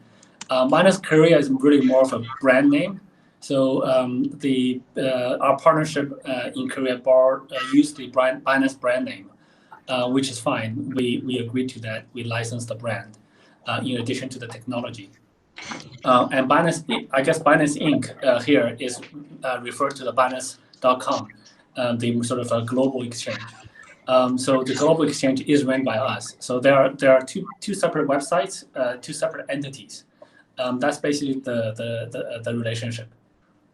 Binance Korea is really more of a brand name. So our partnership in Korea used the Binance brand name, which is fine. We agreed to that. We licensed the brand in addition to the technology. And Binance, I guess Binance Inc. Here is referred to the Binance.com, the sort of a global exchange. So the global exchange is run by us. So there are two separate websites, two separate entities. That's basically the relationship.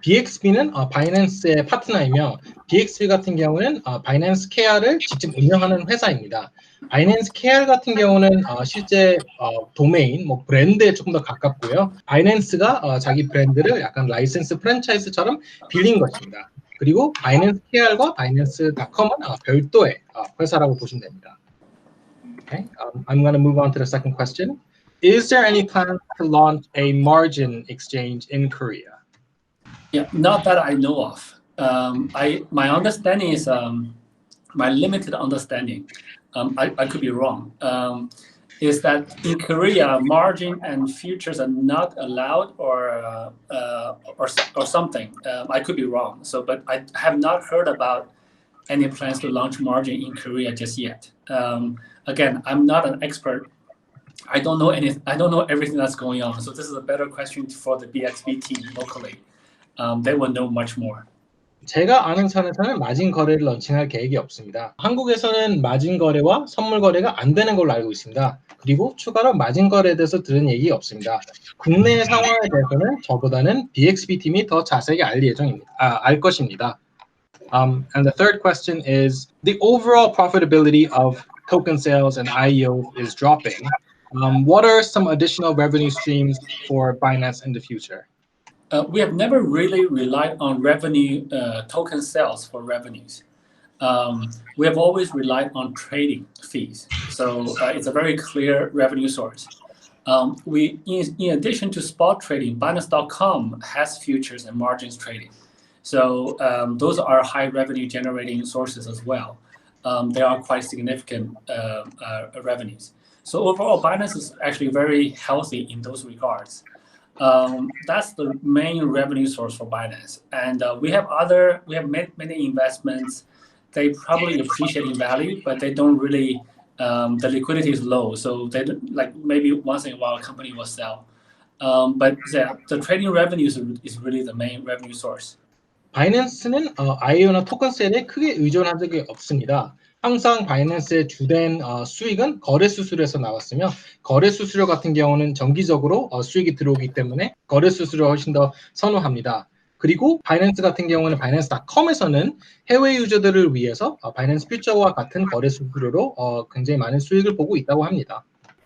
BXB는 바이낸스의 파트너이며 BXB 같은 경우는 바이낸스 KR을 직접 운영하는 회사입니다. 바이낸스 KR 같은 경우는 실제 도메인, 브랜드에 조금 더 가깝고요. 바이낸스가 자기 브랜드를 약간 라이센스 프랜차이즈처럼 빌린 것입니다. 그리고 바이낸스 KR과 바이낸스.com은 별도의 회사라고 보시면 됩니다. Okay, I'm going to move on to the second question. Is there any plan to launch a margin exchange in Korea? Yeah, not that I know of. My understanding is my limited understanding. I could be wrong. Is that in Korea, margin and futures are not allowed, or something. I could be wrong. So, but I have not heard about any plans to launch margin in Korea just yet. Again, I'm not an expert. I don't know anything. I don't know everything that's going on. So this is a better question for the BXB team locally. They will know much more. 제가 아는 선에서는 마진 거래를 런칭할 계획이 없습니다. 한국에서는 마진 거래와 선물 거래가 안 되는 걸로 알고 있습니다. 그리고 추가로 마진 거래에 대해서 들은 얘기 없습니다. 국내 상황에 대해서는 저보다는 BXB 팀이 더 자세하게 알 것입니다. And the third question is, the overall profitability of token sales and IEO is dropping. What are some additional revenue streams for Binance in the future? We have never really relied on revenue token sales for revenues. We have always relied on trading fees. So it's a very clear revenue source. In addition to spot trading, Binance.com has futures and margins trading. So those are high revenue generating sources as well. They are quite significant revenues. So overall, Binance is actually very healthy in those regards. That's the main revenue source for Binance, and we have many investments. They probably appreciate in value, but they don't really. The liquidity is low, so they like maybe once in a while a company will sell. But the trading revenue is really the main revenue source. 바이낸스는 IO나 토큰 세일에 크게 의존한 적이 없습니다. 항상 바이낸스의 주된 수익은 거래 수수료에서 나왔으며 거래 수수료 같은 경우는 정기적으로 수익이 들어오기 때문에 거래 수수료를 훨씬 더 선호합니다. 그리고 바이낸스 같은 경우는 바이낸스.com에서는 해외 유저들을 위해서 바이낸스 퓨처와 같은 거래 수수료로 굉장히 많은 수익을 보고 있다고 합니다.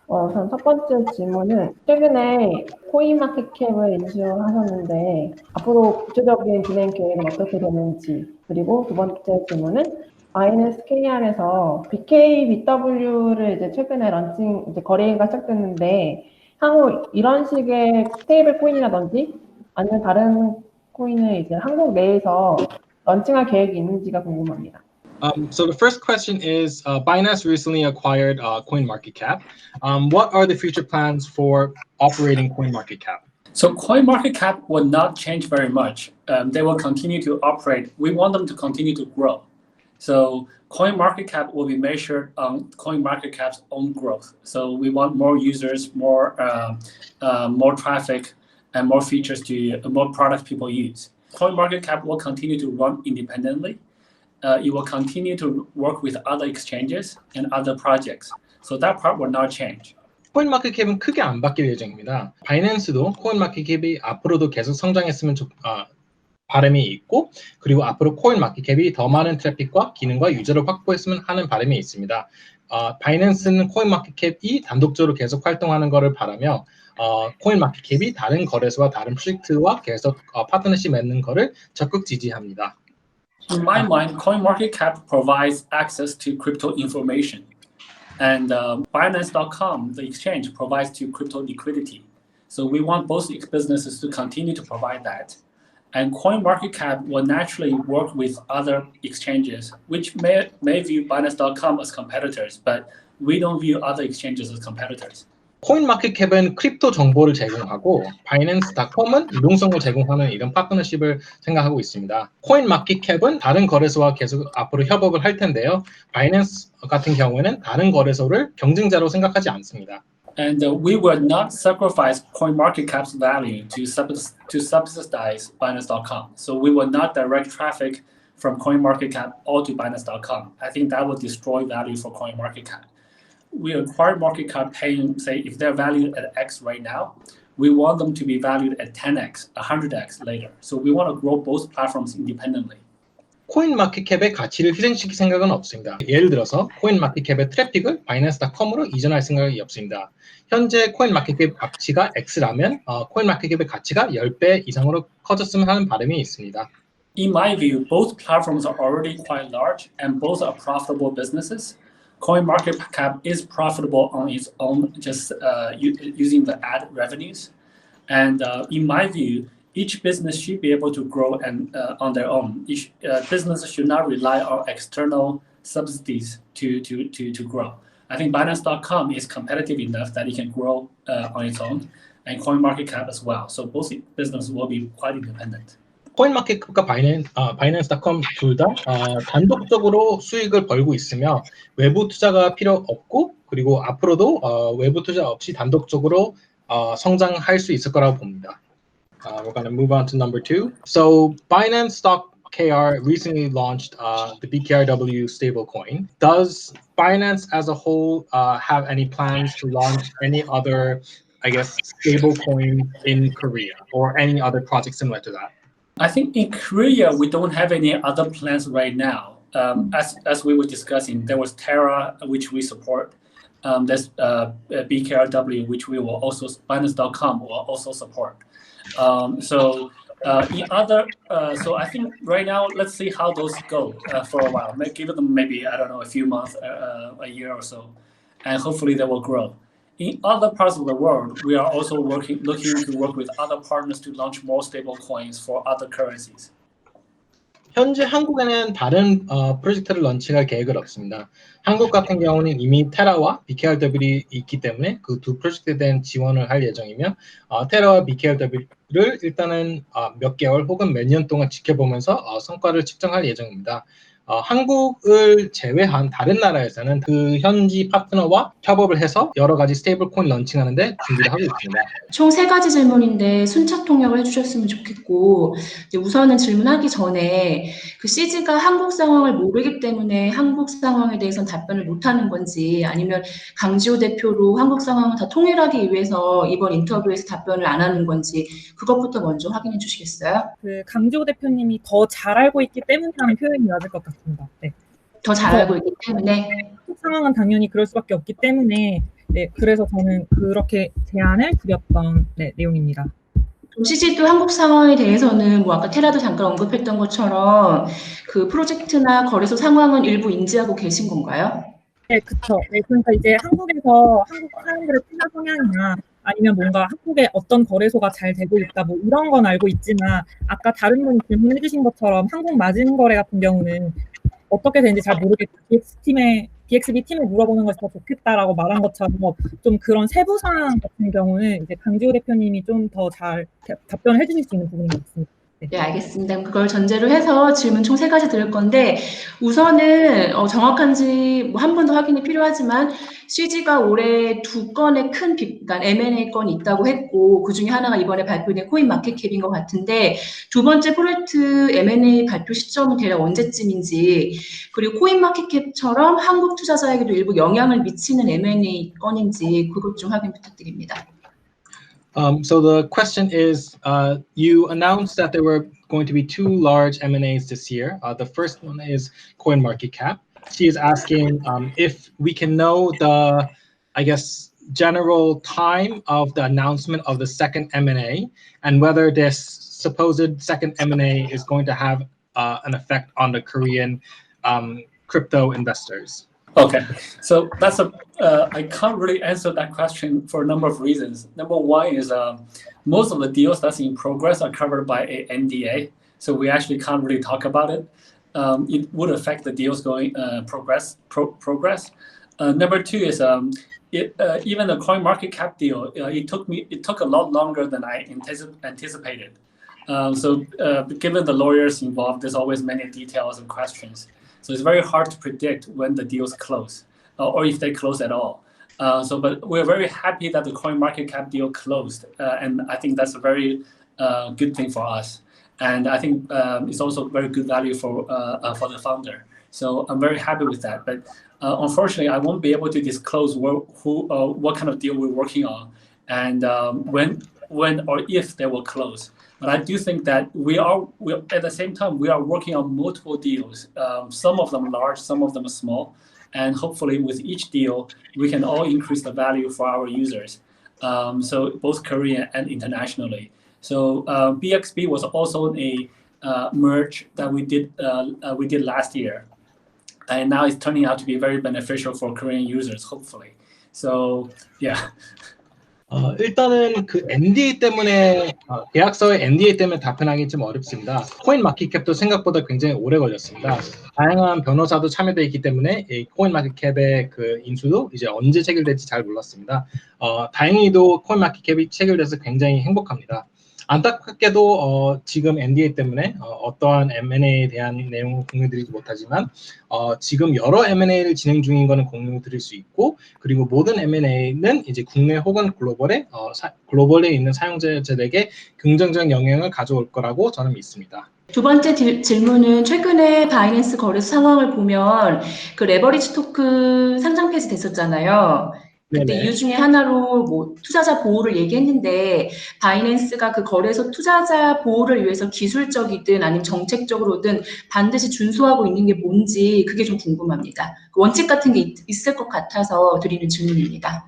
우선 첫 번째 질문은 최근에 코인마켓캡을 이슈하셨는데 앞으로 구체적인 진행 계획은 어떻게 되는지, 그리고 두 번째 질문은 바이낸스 KR에서 BKBW를 이제 최근에 런칭 이제 거래가 시작됐는데 향후 이런 식의 스테이블 코인이라든지 아니면 다른 코인을 이제 한국 내에서 런칭할 계획이 있는지가 궁금합니다. So the first question is, Binance recently acquired CoinMarketCap. What are the future plans for operating CoinMarketCap? So CoinMarketCap will not change very much. They will continue to operate. We want them to continue to grow. So CoinMarketCap will be measured on CoinMarketCap's own growth. So we want more users, more traffic, and more features more products people use. CoinMarketCap will continue to run independently. It will continue to work with other exchanges and other projects. So that part will not change. 코인마켓캡은 크게 안 바뀔 예정입니다. 바이낸스도 코인마켓캡이 앞으로도 계속 성장했으면 바람이 있고, 그리고 앞으로 코인마켓캡이 더 많은 트래픽과 기능과 유저를 확보했으면 하는 바람이 있습니다. 바이낸스는 코인마켓캡이 단독적으로 계속 활동하는 것을 바라며 코인마켓캡이 다른 거래소와 다른 프로젝트와 계속 파트너십 맺는 것을 적극 지지합니다. In my mind, CoinMarketCap provides access to crypto information. And Binance.com, the exchange, provides to crypto liquidity. So we want both businesses to continue to provide that. And CoinMarketCap will naturally work with other exchanges, which may view Binance.com as competitors, but we don't view other exchanges as competitors. 코인마켓캡은 크립토 정보를 제공하고 바이낸스.com은 유동성을 제공하는 이런 파트너십을 생각하고 있습니다. 코인마켓캡은 다른 거래소와 계속 앞으로 협업을 할 텐데요. 바이낸스 같은 경우에는 다른 거래소를 경쟁자로 생각하지 않습니다. And we will not sacrifice CoinMarketCap's value to subsidize Binance.com. So we will not direct traffic from CoinMarketCap all to Binance.com. I think that will destroy value for CoinMarketCap. We acquire market cap paying, say, if they're valued at X right now, we want them to be valued at 10X, 100X later. So we want to grow both platforms independently. 코인마켓캡의 가치를 희생시킬 생각은 없습니다. 예를 들어서 코인마켓캡의 트래픽을 바이낸스.com으로 이전할 생각이 없습니다. 현재 코인마켓캡 가치가 X라면 코인마켓캡의 가치가 10배 이상으로 커졌으면 하는 바람이 있습니다. In my view, both platforms are already quite large and both are profitable businesses. CoinMarketCap is profitable on its own, just using the ad revenues. And in my view, each business should be able to grow and on their own. Each business should not rely on external subsidies to grow. I think Binance.com is competitive enough that it can grow on its own, and CoinMarketCap as well. So both businesses will be quite independent. 코인마켓캡과 바이낸스.com 둘 다 단독적으로 수익을 벌고 있으며 외부 투자가 필요 없고, 그리고 앞으로도 외부 투자 없이 단독적으로 성장할 수 있을 거라고 봅니다. We're going to move on to number 2. So Binance.kr recently launched the BKRW stablecoin. Does Binance as a whole have any plans to launch any other, I guess, stablecoin in Korea or any other project similar to that? I think in Korea, we don't have any other plans right now. As we were discussing, there was Terra, which we support. There's BKRW, which we will also, Binance.com will also support. So I think right now, let's see how those go for a while. Give them maybe, I don't know, a few months, a year or so, and hopefully they will grow. In other parts of the world, we are also looking to work with other partners to launch more stable coins for other currencies. 현재 한국에는 다른 프로젝트를 런칭할 계획은 없습니다. 한국 같은 경우는 이미 테라와 BKRW이 있기 때문에 그 두 프로젝트에 대한 지원을 할 예정이며 테라와 BKRW를 일단은 몇 개월 혹은 몇 년 동안 지켜보면서 성과를 측정할 예정입니다. 한국을 제외한 다른 나라에서는 그 현지 파트너와 협업을 해서 여러 가지 스테이블 코인 런칭하는데 준비를 하고 있습니다. 총 3가지 질문인데 순차 통역을 해주셨으면 좋겠고, 이제 우선은 질문하기 전에 그 CG가 한국 상황을 모르기 때문에 한국 상황에 대해서는 답변을 못하는 건지, 아니면 강지호 대표로 한국 상황을 다 통일하기 위해서 이번 인터뷰에서 답변을 안 하는 건지, 그것부터 먼저 확인해 주시겠어요? 그 강지호 대표님이 더 잘 알고 있기 때문이라는 표현이 맞을 것 같습니다. 네. 더 잘 알고 있기 때문에. 한국 상황은 당연히 그럴 수밖에 없기 때문에 네, 그래서 저는 그렇게 제안을 드렸던 내용입니다. CG도 한국 상황에 대해서는 뭐 아까 테라도 잠깐 언급했던 것처럼 그 프로젝트나 거래소 상황은 일부 인지하고 계신 건가요? 네, 그렇죠. 네, 그러니까 이제 한국에서 한국 사람들의 투자 성향이나 아니면 뭔가 한국에 어떤 거래소가 잘 되고 있다, 뭐 이런 건 알고 있지만 아까 다른 분이 질문해 주신 것처럼 한국 마진 거래 같은 경우는 어떻게 되는지 잘 모르겠고 BXB 팀에 물어보는 것이 더 좋겠다라고 말한 것처럼 좀 그런 세부 사항 같은 경우는 이제 강지호 대표님이 좀 더 잘 답변을 해주실 수 있는 부분인 것 같습니다. 네, 알겠습니다. 그걸 전제로 해서 질문 총 3가지 드릴 건데, 우선은 정확한지 뭐 한 번 더 확인이 필요하지만 CG가 올해 2건의 큰 그러니까 M&A 건이 있다고 했고, 그 중에 하나가 이번에 발표된 코인 마켓캡인 것 같은데, 두 번째 프로젝트 M&A 발표 시점은 대략 언제쯤인지, 그리고 코인 마켓캡처럼 한국 투자자에게도 일부 영향을 미치는 M&A 건인지 그것 좀 확인 부탁드립니다. So the question is, you announced that there were going to be 2 large M&As this year. The first one is CoinMarketCap. She is asking if we can know the, I guess, general time of the announcement of the second M&A and whether this supposed second M&A is going to have an effect on the Korean crypto investors. Okay, so that's I can't really answer that question for a number of reasons. Number one is most of the deals that's in progress are covered by an NDA, so we actually can't really talk about it. It would affect the deals going progress. Number two is even the CoinMarketCap deal. It took a lot longer than I anticipated. So given the lawyers involved, there's always many details and questions. So it's very hard to predict when the deals close or if they close at all. But we're very happy that the CoinMarketCap deal closed, and I think that's a very good thing for us. And I think it's also very good value for the founder. So I'm very happy with that. But unfortunately, I won't be able to disclose what kind of deal we're working on and when or if they will close. But I do think that we are at the same time we are working on multiple deals. Some of them large, some of them small, and hopefully with each deal we can all increase the value for our users. So both Korean and internationally. So BXB was also a merge that we did last year, and now it's turning out to be very beneficial for Korean users, hopefully. So yeah. 일단은 그 NDA 때문에 계약서의 NDA 때문에 답변하기 좀 어렵습니다. 코인 마켓캡도 생각보다 굉장히 오래 걸렸습니다. 다양한 변호사도 참여되어 있기 때문에 이 코인 마켓캡의 그 인수도 이제 언제 체결될지 잘 몰랐습니다. 다행히도 코인 마켓캡이 체결돼서 굉장히 행복합니다. 안타깝게도 지금 NDA 때문에 어떠한 M&A에 대한 내용을 공유드리지 못하지만 지금 여러 M&A를 진행 중인 거는 공유드릴 수 있고, 그리고 모든 M&A는 이제 국내 혹은 글로벌에 있는 사용자들에게 긍정적 영향을 가져올 거라고 저는 믿습니다. 두 번째 질문은 최근에 바이낸스 거래소 상황을 보면 그 레버리지 토큰 상장 폐지 됐었잖아요. 그때 네네. 이유 중에 하나로 뭐 투자자 보호를 얘기했는데 바이낸스가 그 거래소 투자자 보호를 위해서 기술적이든 아니면 정책적으로든 반드시 준수하고 있는 게 뭔지 그게 좀 궁금합니다. 원칙 같은 게 있을 것 같아서 드리는 질문입니다.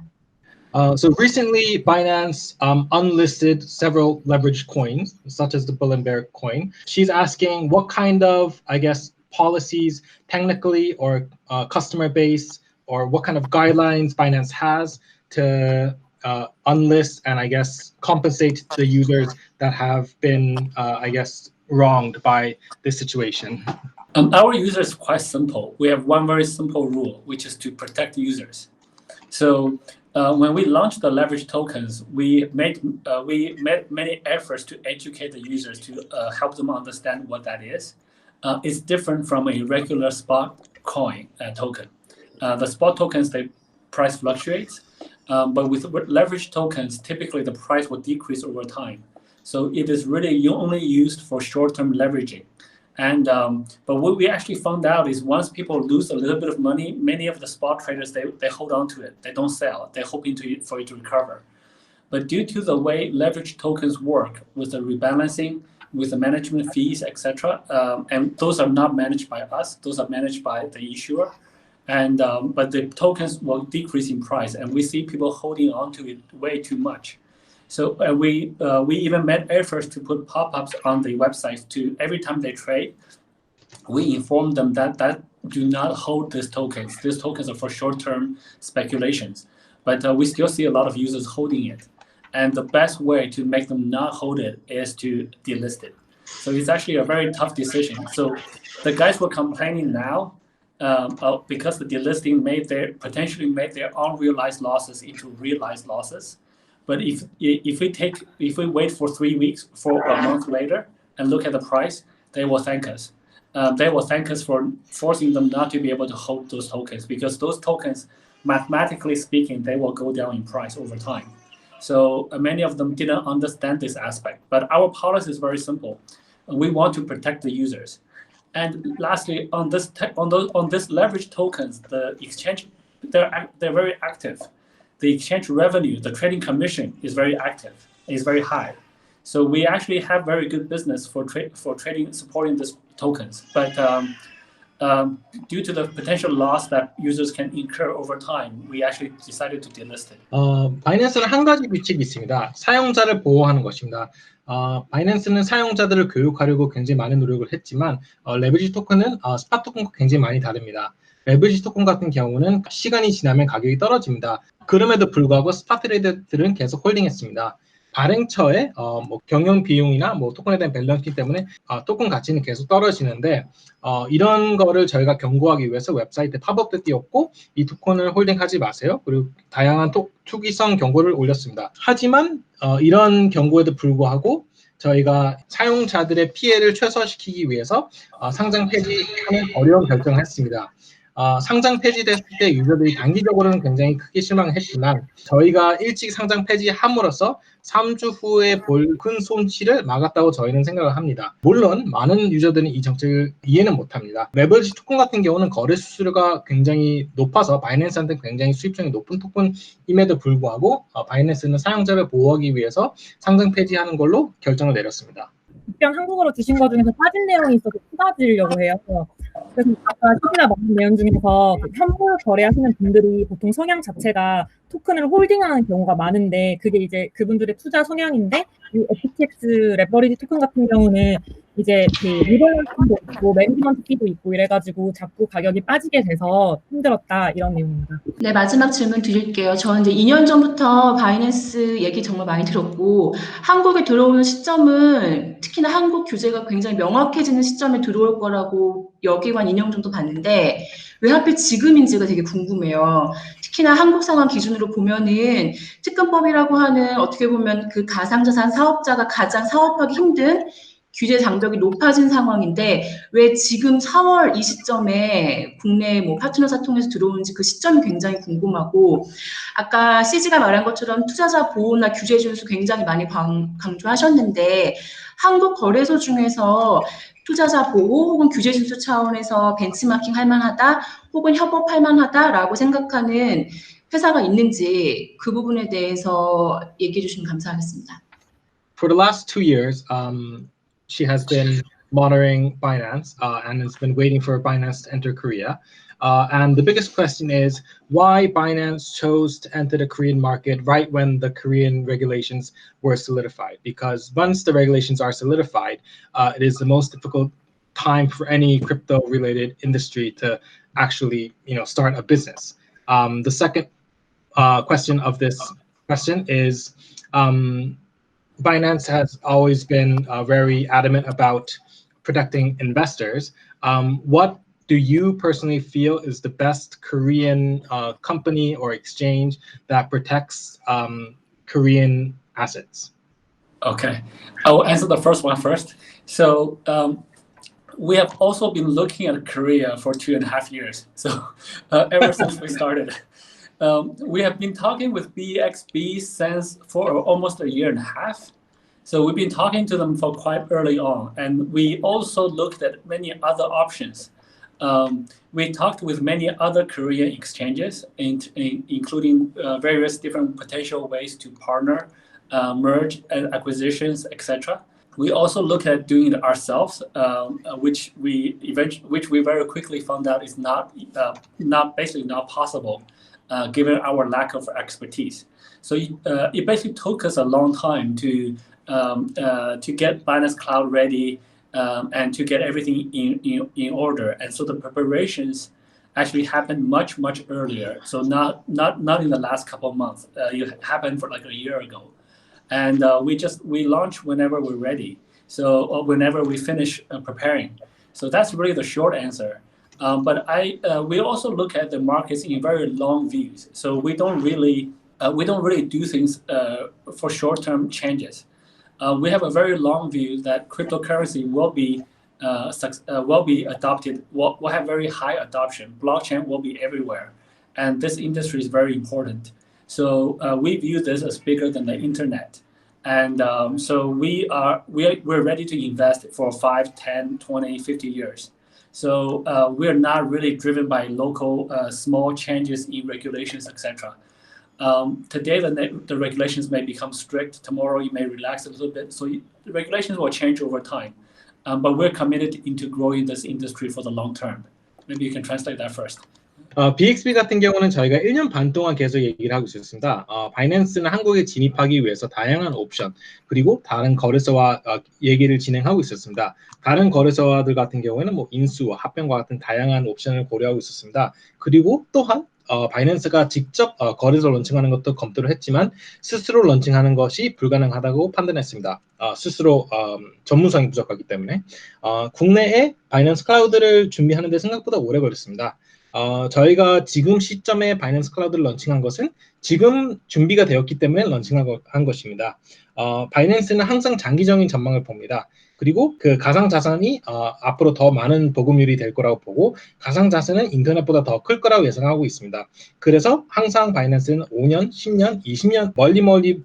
So recently, Binance unlisted several leveraged coins, such as the Bull and Bear coin. She's asking what kind of, I guess, policies, technically or customer base, or what kind of guidelines Binance has to unlist and, I guess, compensate the users that have been, I guess, wronged by this situation. Our users are quite simple. We have one very simple rule, which is to protect users. So when we launched the leverage tokens, we made many efforts to educate the users to help them understand what that is. is different from a regular spot coin token. The spot tokens, the price fluctuates, but with leverage tokens, typically the price will decrease over time. So it is really only used for short-term leveraging. And but what we actually found out is once people lose a little bit of money, many of the spot traders, they hold on to it. They don't sell. They're hoping for it to recover. But due to the way leverage tokens work with the rebalancing, with the management fees, etc., and those are not managed by us, those are managed by the issuer. And but the tokens will decrease in price, and we see people holding on to it way too much. So we even made efforts to put pop-ups on the website to every time they trade, we inform them that do not hold these tokens. These tokens are for short-term speculations, but we still see a lot of users holding it. And the best way to make them not hold it is to delist it. So it's actually a very tough decision. So the guys who are complaining now, because the delisting potentially made their unrealized losses into realized losses. But if we wait for 3 weeks, for a month later, and look at the price, they will thank us. They will thank us for forcing them not to be able to hold those tokens, because those tokens, mathematically speaking, they will go down in price over time. So many of them didn't understand this aspect. But our policy is very simple. We want to protect the users. And lastly, on this leverage tokens, the exchange, they're very active. The exchange revenue, the trading commission is very active, is very high. So we actually have very good business for trading, supporting these tokens. But due to the potential loss that users can incur over time, we actually decided to delist it. 바이낸스는 한 가지 규칙이 있습니다. 사용자를 보호하는 것입니다. 바이낸스는 사용자들을 교육하려고 굉장히 많은 노력을 했지만 레버리지 토큰은 스팟 토큰과 굉장히 많이 다릅니다. 레버리지 토큰 같은 경우는 시간이 지나면 가격이 떨어집니다. 그럼에도 불구하고 스팟 트레이더들은 계속 홀딩했습니다. 발행처의 경영 비용이나 토큰에 대한 밸런스 때문에 토큰 가치는 계속 떨어지는데 이런 거를 저희가 경고하기 위해서 웹사이트에 팝업도 띄웠고 이 토큰을 홀딩하지 마세요. 그리고 다양한 투기성 경고를 올렸습니다. 하지만 이런 경고에도 불구하고 저희가 사용자들의 피해를 최소화시키기 위해서 상장 폐지하는 어려운 결정을 했습니다. 상장 폐지됐을 때 유저들이 단기적으로는 굉장히 크게 실망했지만 저희가 일찍 상장 폐지함으로써 3주 후에 볼 큰 손실을 막았다고 저희는 생각을 합니다. 물론 많은 유저들은 이 정책을 이해는 못합니다. 레버리지 토큰 같은 경우는 거래 수수료가 굉장히 높아서 바이낸스한테 굉장히 수익성이 높은 토큰임에도 불구하고 바이낸스는 사용자를 보호하기 위해서 상장 폐지하는 걸로 결정을 내렸습니다. 답변 한국어로 주신 것 중에서 빠진 내용이 있어서 추가드리려고 해요. 그래서 아까 시기나 많은 내용 중에서 현물 거래하시는 분들이 보통 성향 자체가 토큰을 홀딩하는 경우가 많은데 그게 이제 그분들의 투자 성향인데 이 FTX 레버리지 토큰 같은 경우는 이제 그 리버럴도 있고 매니지먼트 피도 있고 이래가지고 자꾸 가격이 빠지게 돼서 힘들었다 이런 내용입니다. 네, 마지막 질문 드릴게요. 저는 이제 2년 전부터 바이낸스 얘기 정말 많이 들었고 한국에 들어오는 시점은 특히나 한국 규제가 굉장히 명확해지는 시점에 들어올 거라고 여기만 2년 정도 봤는데 왜 하필 지금인지가 되게 궁금해요. 특히나 한국 상황 기준으로 보면은 특근법이라고 하는 어떻게 보면 그 가상자산 사업자가 가장 사업하기 힘든 규제 장벽이 높아진 상황인데 왜 지금 4월 이 시점에 국내 파트너사 통해서 들어오는지 그 시점이 굉장히 궁금하고 아까 CG가 말한 것처럼 투자자 보호나 규제 준수 굉장히 많이 강조하셨는데 한국 거래소 중에서 투자자 보호 혹은 규제 준수 차원에서 벤치마킹 할 만하다 혹은 협업할 만하다라고 생각하는 회사가 있는지 그 부분에 대해서 얘기해 주시면 감사하겠습니다. For the last 2 years, she has been monitoring Binance and has been waiting for Binance to enter Korea. And the biggest question is why Binance chose to enter the Korean market right when the Korean regulations were solidified. Because once the regulations are solidified, it is the most difficult time for any crypto-related industry to actually, start a business. The second question of this question is, Binance has always been very adamant about protecting investors. What do you personally feel is the best Korean company or exchange that protects Korean assets? Okay, I will answer the first one first. So we have also been looking at Korea for 2.5 years. So ever since we started, we have been talking with BXB since for almost 1.5 years. So we've been talking to them for quite early on, and we also looked at many other options. We talked with many other Korean exchanges, including various different potential ways to partner, merge, and acquisitions, etc. We also looked at doing it ourselves, which we very quickly found out is not possible, given our lack of expertise. So it basically took us a long time to get Binance Cloud ready and to get everything in order. And so the preparations actually happened much earlier. So not in the last couple of months. It happened for like 1 year ago. And we launch whenever we're ready. So whenever we finish preparing. So that's really the short answer. But we also look at the markets in very long views. So we don't really do things for short-term changes. We have a very long view that cryptocurrency will be adopted. Will have very high adoption. Blockchain will be everywhere, and this industry is very important. So we view this as bigger than the internet. And so we're ready to invest for 5, 10, 20, 50 years. So we're not really driven by local small changes in regulations, etc. Today, the regulations may become strict. Tomorrow, it may relax a little bit. So the regulations will change over time. But we're committed into growing this industry for the long term. Maybe you can translate that first. BXB 같은 경우는 저희가 1년 반 동안 계속 얘기를 하고 있었습니다. 바이낸스는 한국에 진입하기 위해서 다양한 옵션 그리고 다른 거래소와 얘기를 진행하고 있었습니다. 다른 거래소들 같은 경우에는 뭐 인수, 합병과 같은 다양한 옵션을 고려하고 있었습니다. 그리고 또한 바이낸스가 직접 거래소 런칭하는 것도 검토를 했지만 스스로 런칭하는 것이 불가능하다고 판단했습니다. 스스로 전문성이 부족하기 때문에 국내에 바이낸스 클라우드를 준비하는 데 생각보다 오래 걸렸습니다. 저희가 지금 시점에 바이낸스 클라우드를 런칭한 것은 지금 준비가 되었기 때문에 런칭한 것입니다. 바이낸스는 항상 장기적인 전망을 봅니다. 그리고 그 가상자산이 앞으로 더 많은 보급률이 될 거라고 보고 가상자산은 인터넷보다 더 클 거라고 예상하고 있습니다. 그래서 항상 바이낸스는 5년, 10년, 20년 멀리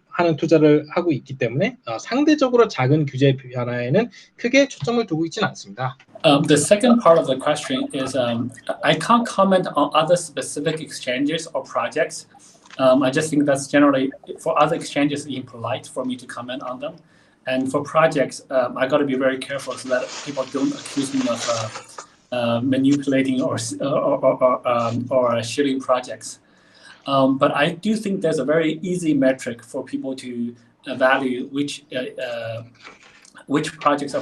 하는 투자를 하고 있기 때문에 상대적으로 작은 규제 변화에는 크게 초점을 두고 있지는 않습니다. The second part of the question is I can't comment on other specific exchanges or projects. I just think that's generally, for other exchanges, impolite for me to comment on them. And for projects, I got to be very careful so that people don't accuse me of manipulating or shilling projects. But I do think there's a very easy metric for people to evaluate which projects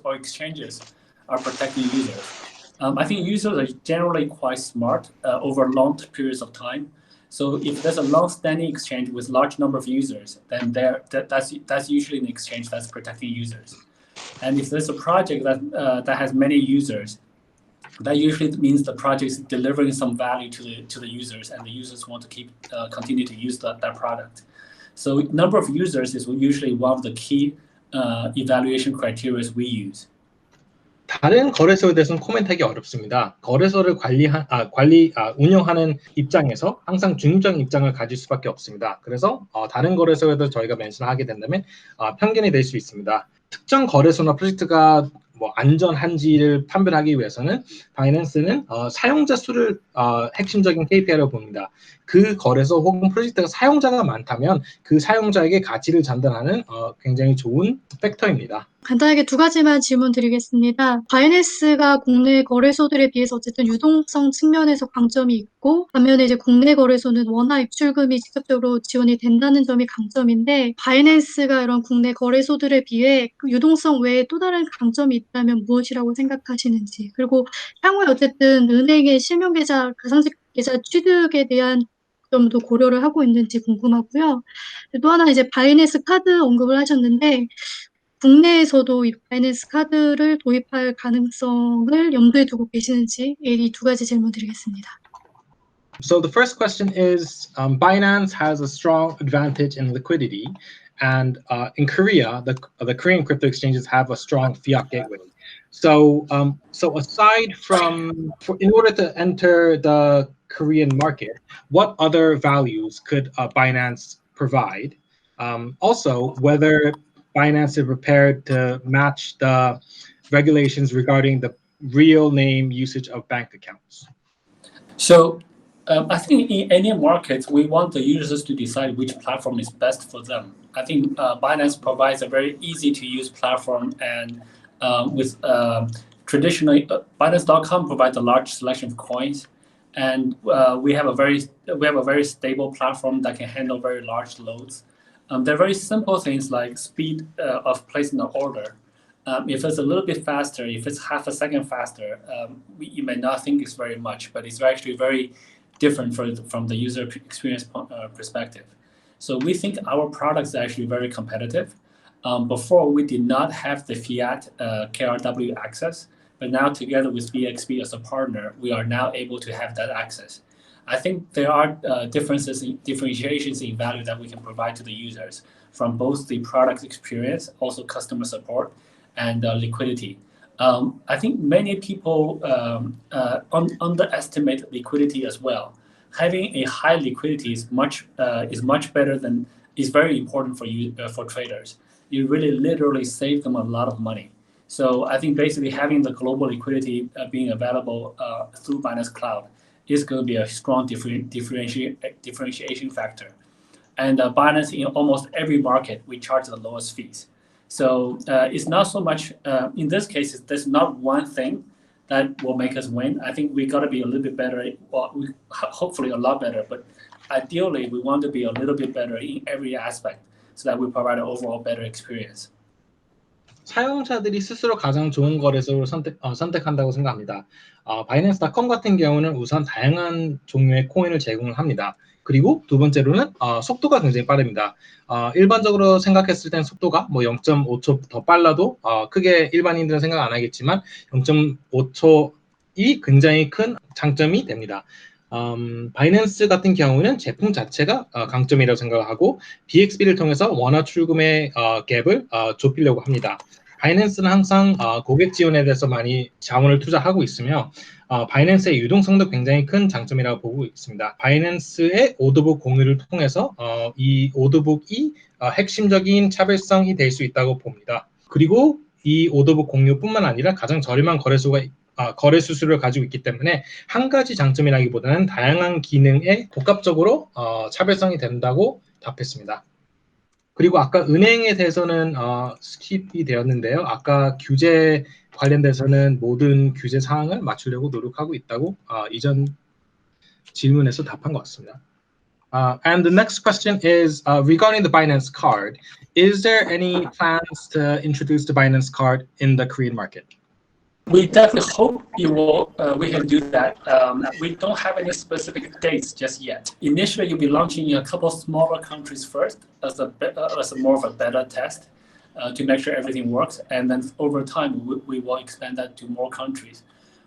or exchanges are protecting users. I think users are generally quite smart over long periods of time. So if there's a long-standing exchange with large number of users, then that's usually an exchange that's protecting users. And if there's a project that has many users, that usually means the project is delivering some value to the users, and the users want to continue to use that product. So number of users is usually one of the key evaluation criteria we use. 다른 거래소에 대해서는 코멘트하기 어렵습니다. 거래소를 운영하는 입장에서 항상 중립적인 입장을 가질 수밖에 없습니다. 그래서 다른 거래소에도 저희가 멘션하게 된다면 편견이 될 수 있습니다. 특정 거래소나 프로젝트가 안전한지를 판별하기 위해서는 바이낸스는 사용자 수를 핵심적인 KPI로 봅니다. 그 거래소 혹은 프로젝트가 사용자가 많다면 그 사용자에게 가치를 전달하는 굉장히 좋은 팩터입니다. 간단하게 2가지만 질문 드리겠습니다. 바이낸스가 국내 거래소들에 비해서 어쨌든 유동성 측면에서 강점이 있고 반면에 이제 국내 거래소는 원화 입출금이 직접적으로 지원이 된다는 점이 강점인데 바이낸스가 이런 국내 거래소들에 비해 그 유동성 외에 또 다른 강점이 있다면 무엇이라고 생각하시는지 그리고 향후에 어쨌든 은행의 실명계좌, 가상계좌 취득에 대한 점도 고려를 하고 있는지 궁금하고요. 또 하나 이제 바이낸스 카드 언급을 하셨는데 국내에서도 이 바이낸스 카드를 도입할 가능성을 염두에 두고 계시는지 이 2가지 질문 드리겠습니다. So the first question is, Binance has a strong advantage in liquidity, and in Korea, the Korean crypto exchanges have a strong fiat gateway. So aside from, in order to enter the Korean market, what other values could Binance provide? Also, whether Binance is prepared to match the regulations regarding the real name usage of bank accounts. So I think in any market, we want the users to decide which platform is best for them. I think Binance provides a very easy to use platform, and with traditionally Binance.com provides a large selection of coins, and we have a very stable platform that can handle very large loads. There are very simple things like speed of placing an order. If it's a little bit faster, if it's half a second faster, you may not think it's very much, but it's actually very different from the user experience perspective. So we think our product is actually very competitive. Before, we did not have the fiat KRW access, but now together with BXB as a partner, we are now able to have that access. I think there are differentiations in value that we can provide to the users from both the product experience, also customer support, and liquidity. I think many people underestimate liquidity as well. Having a high liquidity is much better than, is very important for traders. You really literally save them a lot of money. So I think basically having the global liquidity being available through Binance Cloud is going to be a strong differentiation factor. And Binance, in almost every market, we charge the lowest fees. So it's not so much, in this case, there's not one thing that will make us win. I think we got to be a little bit better, well, hopefully a lot better, but ideally we want to be a little bit better in every aspect so that we provide an overall better experience. 사용자들이 스스로 가장 좋은 거래소를 선택한다고 생각합니다. 바이낸스.com 같은 경우는 우선 다양한 종류의 코인을 제공을 합니다. 그리고 두 번째로는 속도가 굉장히 빠릅니다. 일반적으로 생각했을 땐 속도가 뭐 0.5초 더 빨라도 크게 일반인들은 생각 안 하겠지만 0.5초이 굉장히 큰 장점이 됩니다. 바이낸스 같은 경우는 제품 자체가 강점이라고 생각하고 BXB를 통해서 원화 출금의 갭을 좁히려고 합니다. 바이낸스는 항상 고객 지원에 대해서 많이 자원을 투자하고 있으며 바이낸스의 유동성도 굉장히 큰 장점이라고 보고 있습니다. 바이낸스의 오더북 공유를 통해서 이 오더북이 핵심적인 차별성이 될 수 있다고 봅니다. 그리고 이 오더북 공유뿐만 아니라 가장 저렴한 거래 수수료를 가지고 있기 때문에 한 가지 장점이라기보다는 다양한 기능에 복합적으로 차별성이 된다고 답했습니다. 그리고 아까 은행에 대해서는 스킵이 되었는데요. 아까 규제 관련돼서는 모든 규제 사항을 맞추려고 노력하고 있다고 이전 질문에서 답한 것 같습니다. And the next question is regarding the Binance card. Is there any plans to introduce the Binance card in the Korean market? We definitely hope we can do that. We don't have any specific dates just yet. Initially, you'll be launching in a couple of smaller countries first as more of a beta test to make sure everything works. And then over time, we will expand that to more countries.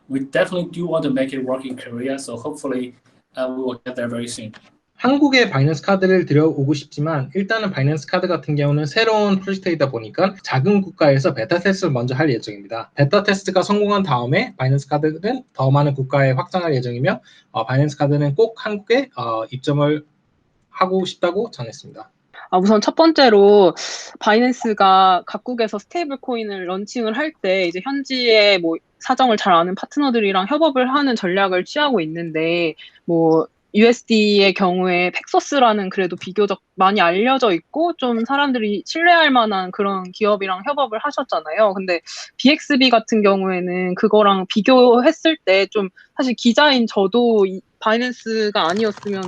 We definitely do want to make it work in Korea, so hopefully we will get there very soon. 한국에 바이낸스 카드를 들여오고 싶지만 일단은 바이낸스 카드 같은 경우는 새로운 프로젝트이다 보니까 작은 국가에서 베타 테스트를 먼저 할 예정입니다. 베타 테스트가 성공한 다음에 바이낸스 카드는 더 많은 국가에 확장할 예정이며 바이낸스 카드는 꼭 한국에 입점을 하고 싶다고 전했습니다. 우선 첫 번째로 바이낸스가 각국에서 스테이블 코인을 런칭을 할 때 이제 현지의 뭐 사정을 잘 아는 파트너들이랑 협업을 하는 전략을 취하고 있는데 뭐 USD의 경우에 팩소스라는 그래도 비교적 많이 알려져 있고 좀 사람들이 신뢰할 만한 그런 기업이랑 협업을 하셨잖아요. 근데 BXB 같은 경우에는 그거랑 비교했을 때 좀 사실 기자인 저도 바이낸스가 아니었으면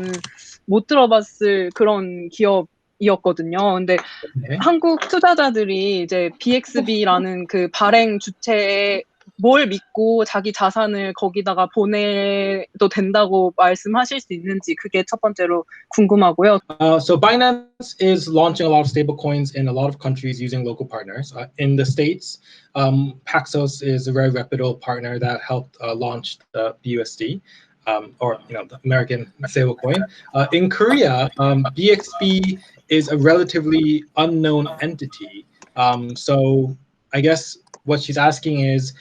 못 들어봤을 그런 기업이었거든요. 근데 네. 한국 투자자들이 이제 BXB라는 그 발행 주체에 뭘 믿고 자기 자산을 거기다가 보내도 된다고 말씀하실 수 있는지 그게 첫 번째로 궁금하고요. So Binance is launching a lot of stable coins in a lot of countries using local partners. In the States, Paxos is a very reputable partner that helped launch the BUSD, or the American stablecoin. In Korea, BXB is a relatively unknown entity. So I guess what she's asking is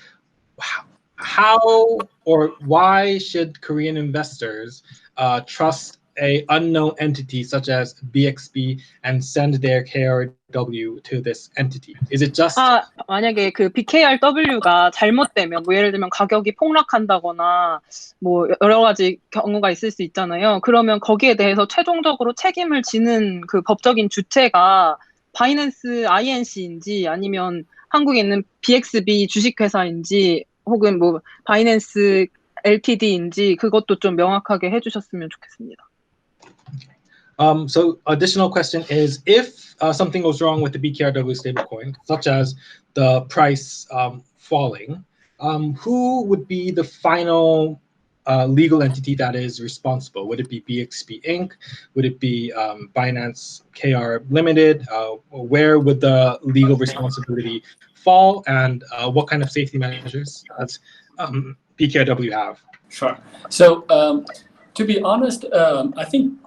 how or why should Korean investors trust a unknown entity such as BXB and send their KRW to this entity? Is it just 만약에 그 BKRW가 잘못되면 뭐 예를 들면 가격이 폭락한다거나 뭐 여러 가지 경우가 있을 수 있잖아요. 그러면 거기에 대해서 최종적으로 책임을 지는 그 법적인 주체가 바이낸스 INC인지 아니면 한국에 있는 BXB 주식회사인지 혹은 뭐 바이낸스 LTD인지 그것도 좀 명확하게 해주셨으면 좋겠습니다. So additional question is, if something goes wrong with the BKRW stablecoin, such as the price falling, who would be the final legal entity that is responsible? Would it be BXB Inc? Would it be Binance KR Limited? Where would the legal responsibility fall, and what kind of safety measures does BKRW have? Sure. So to be honest, I think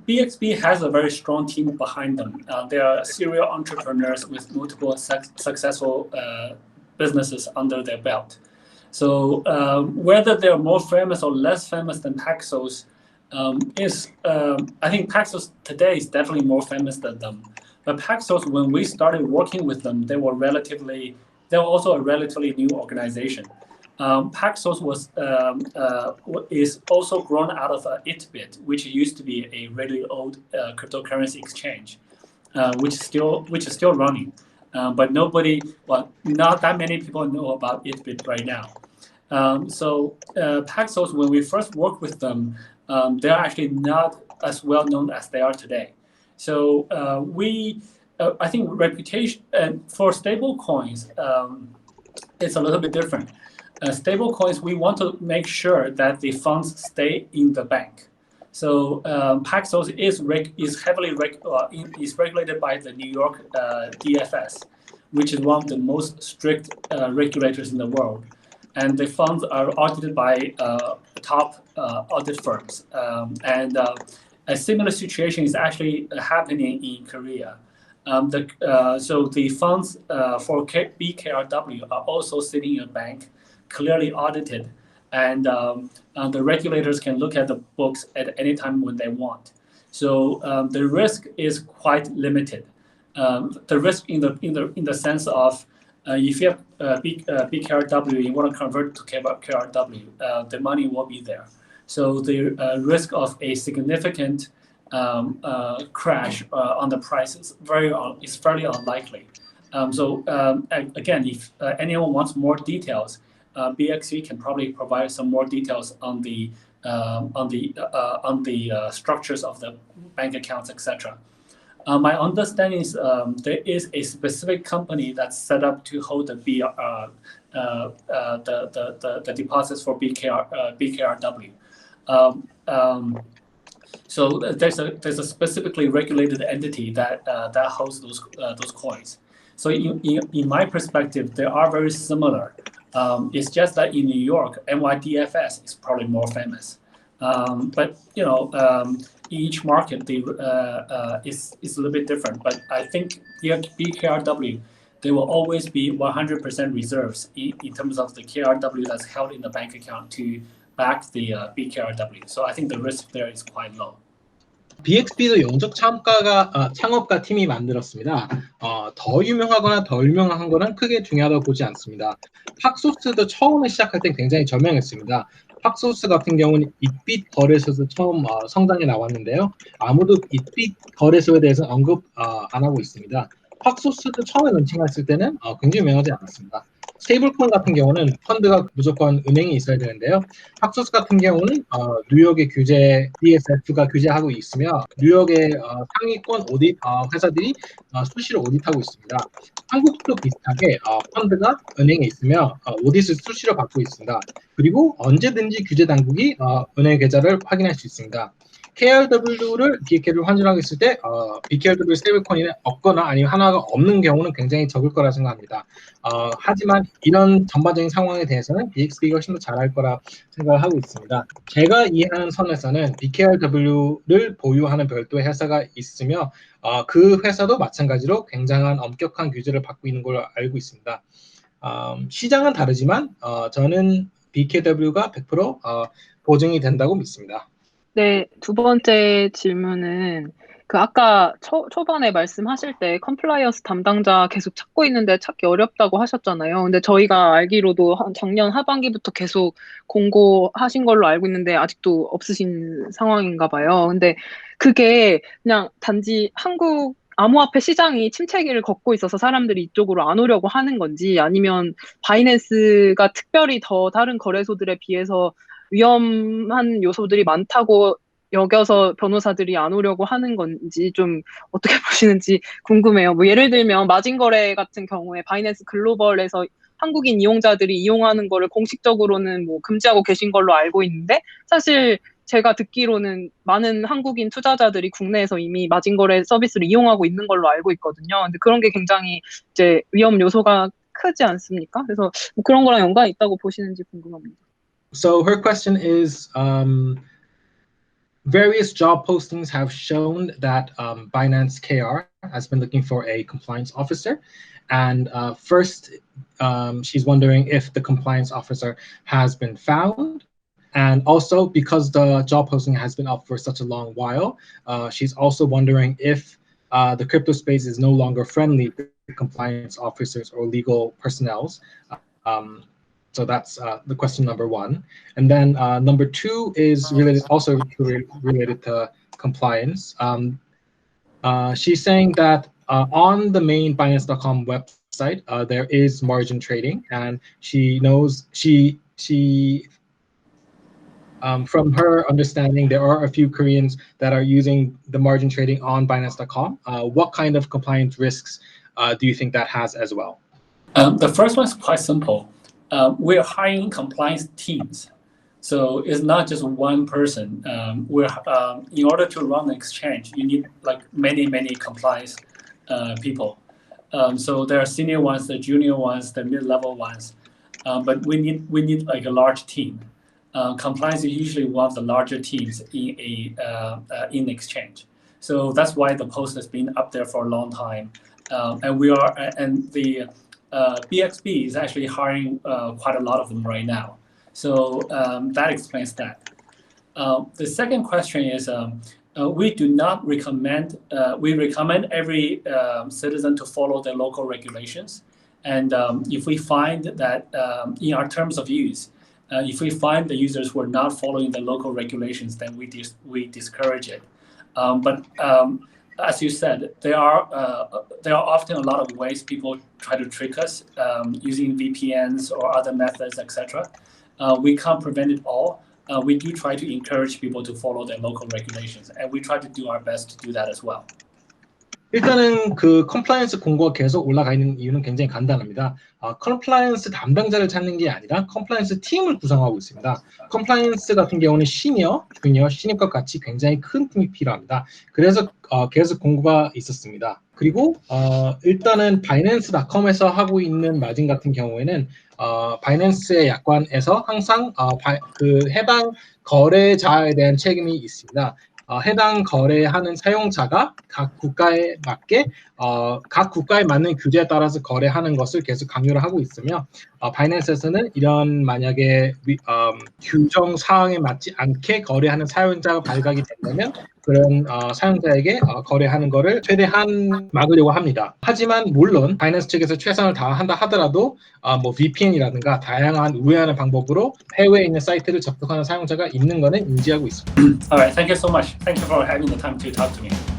BXB has a very strong team behind them. They are serial entrepreneurs with multiple successful businesses under their belt. So whether they're more famous or less famous than Paxos I think Paxos today is definitely more famous than them. But Paxos, when we started working with them, they were also a relatively new organization. Paxos is also grown out of Itbit, which used to be a really old cryptocurrency exchange, which is still running. But not that many people know about Itbit right now. So Paxos, when we first worked with them, they're actually not as well known as they are today. So I think reputation for stable coins, it's a little bit different. Stable coins, we want to make sure that the funds stay in the bank. So Paxos is regulated by the New York DFS, which is one of the most strict regulators in the world. And the funds are audited by top audit firms. And a similar situation is actually happening in Korea. So the funds for BKRW are also sitting in a bank, clearly audited, and the regulators can look at the books at any time when they want. So the risk is quite limited. The risk in the sense of if you have BKRW, you want to convert to KRW, the money will be there. So the risk of a significant crash on the price is fairly unlikely. So again, if anyone wants more details, BXV can probably provide some more details on the structures of the bank accounts, etc. My understanding is there is a specific company that's set up to hold the deposits for BKRW. So there's a specifically regulated entity that holds those coins. So in my perspective, they are very similar. It's just that in New York, NYDFS is probably more famous. But each market is a little bit different. But I think BKRW, they will always be 100% reserves in terms of the KRW that's held in the bank account to back the BKRW. So I think the risk there is quite low. BXB도 영적 창업가 팀이 만들었습니다. 더 유명하거나 덜 유명한 거는 크게 중요하다고 보지 않습니다. 팍소스도 처음에 시작할 때 굉장히 저명했습니다. 팍소스 같은 경우는 잇빗 거래소에서 처음 성장해 나왔는데요. 아무도 잇빗 거래소에 대해서 언급 안 하고 있습니다. 팍소스도 처음에 런칭했을 때는 굉장히 유명하지 않았습니다. 스테이블코인 같은 경우는 펀드가 무조건 은행에 있어야 되는데요. 팍소스 같은 경우는 뉴욕의 규제 DSF가 규제하고 있으며 뉴욕의 상위권 오디트 회사들이 수시로 오디트하고 있습니다. 한국도 비슷하게 펀드가 은행에 있으며 오디트 수시로 받고 있습니다. 그리고 언제든지 규제 당국이 은행 계좌를 확인할 수 있습니다. KRW를 BKW를 환전하고 있을 때 BKRW 스테이블코인이 없거나 아니면 하나가 없는 경우는 굉장히 적을 거라 생각합니다. 하지만 이런 전반적인 상황에 대해서는 BXB가 훨씬 더 잘할 거라 생각을 하고 있습니다. 제가 이해하는 선에서는 BKRW를 보유하는 별도의 회사가 있으며 그 회사도 마찬가지로 굉장한 엄격한 규제를 받고 있는 걸로 알고 있습니다. 시장은 다르지만 저는 BKW가 100% 보증이 된다고 믿습니다. 네, 두 번째 질문은 그 아까 초반에 말씀하실 때 컴플라이언스 담당자 계속 찾고 있는데 찾기 어렵다고 하셨잖아요. 근데 저희가 알기로도 작년 하반기부터 계속 공고하신 걸로 알고 있는데 아직도 없으신 상황인가 봐요. 근데 그게 그냥 단지 한국 암호화폐 시장이 침체기를 걷고 있어서 사람들이 이쪽으로 안 오려고 하는 건지 아니면 바이낸스가 특별히 더 다른 거래소들에 비해서 위험한 요소들이 많다고 여겨서 변호사들이 안 오려고 하는 건지 좀 어떻게 보시는지 궁금해요. 뭐 예를 들면 마진 거래 같은 경우에 바이낸스 글로벌에서 한국인 이용자들이 이용하는 거를 공식적으로는 뭐 금지하고 계신 걸로 알고 있는데 사실 제가 듣기로는 많은 한국인 투자자들이 국내에서 이미 마진 거래 서비스를 이용하고 있는 걸로 알고 있거든요. 근데 그런 게 굉장히 이제 위험 요소가 크지 않습니까? 그래서 뭐 그런 거랑 연관이 있다고 보시는지 궁금합니다. So her question is, various job postings have shown that Binance KR has been looking for a compliance officer. And first, she's wondering if the compliance officer has been found. And also, because the job posting has been up for such a long while, she's also wondering if the crypto space is no longer friendly to compliance officers or legal personnel. So that's the question number one. And then number two is also related to compliance. She's saying that on the main Binance.com website, there is margin trading, and she knows from her understanding, there are a few Koreans that are using the margin trading on Binance.com. What kind of compliance risks do you think that has as well? The first one is quite simple. We're hiring compliance teams. So it's not just one person. In order to run an exchange, you need like many compliance people. So there are senior ones, the junior ones, the mid-level ones. But we need like a large team. Compliance is usually one of the larger teams in exchange. So that's why the post has been up there for a long time. And the BXB is actually hiring quite a lot of them right now. So that explains that. The second question is, we do not recommend, we recommend every citizen to follow the local regulations. And if we find that in our terms of use, if we find the users who are not following the local regulations, then we discourage it. But as you said, there are often a lot of ways people try to trick us using VPNs or other methods, etc. We can't prevent it all. We do try to encourage people to follow their local regulations, and we try to do our best to do that as well. 일단은 그 컴플라이언스 공고가 계속 올라가 있는 이유는 굉장히 간단합니다. 컴플라이언스 담당자를 찾는 게 아니라 컴플라이언스 팀을 구성하고 있습니다. 컴플라이언스 같은 경우는 시니어, 주니어, 신입과 같이 굉장히 큰 팀이 필요합니다. 그래서 계속 공고가 있었습니다. 그리고 일단은 바이낸스.com에서 하고 있는 마진 같은 경우에는 바이낸스의 약관에서 항상 그 해당 거래자에 대한 책임이 있습니다. 해당 거래하는 사용자가 각 국가에 맞게 각 국가에 맞는 규제에 따라서 거래하는 것을 계속 강요를 하고 있으며 바이낸스에서는 이런 만약에 규정 사항에 맞지 않게 거래하는 사용자가 발각이 된다면 그런 사용자에게 거래하는 것을 최대한 막으려고 합니다. 하지만 물론 바이낸스 측에서 최선을 다한다 하더라도 뭐 VPN이라든가 다양한 우회하는 방법으로 해외에 있는 사이트를 접속하는 사용자가 있는 것은 인지하고 있습니다. All right, thank you so much. Thank you for having the time to talk to me.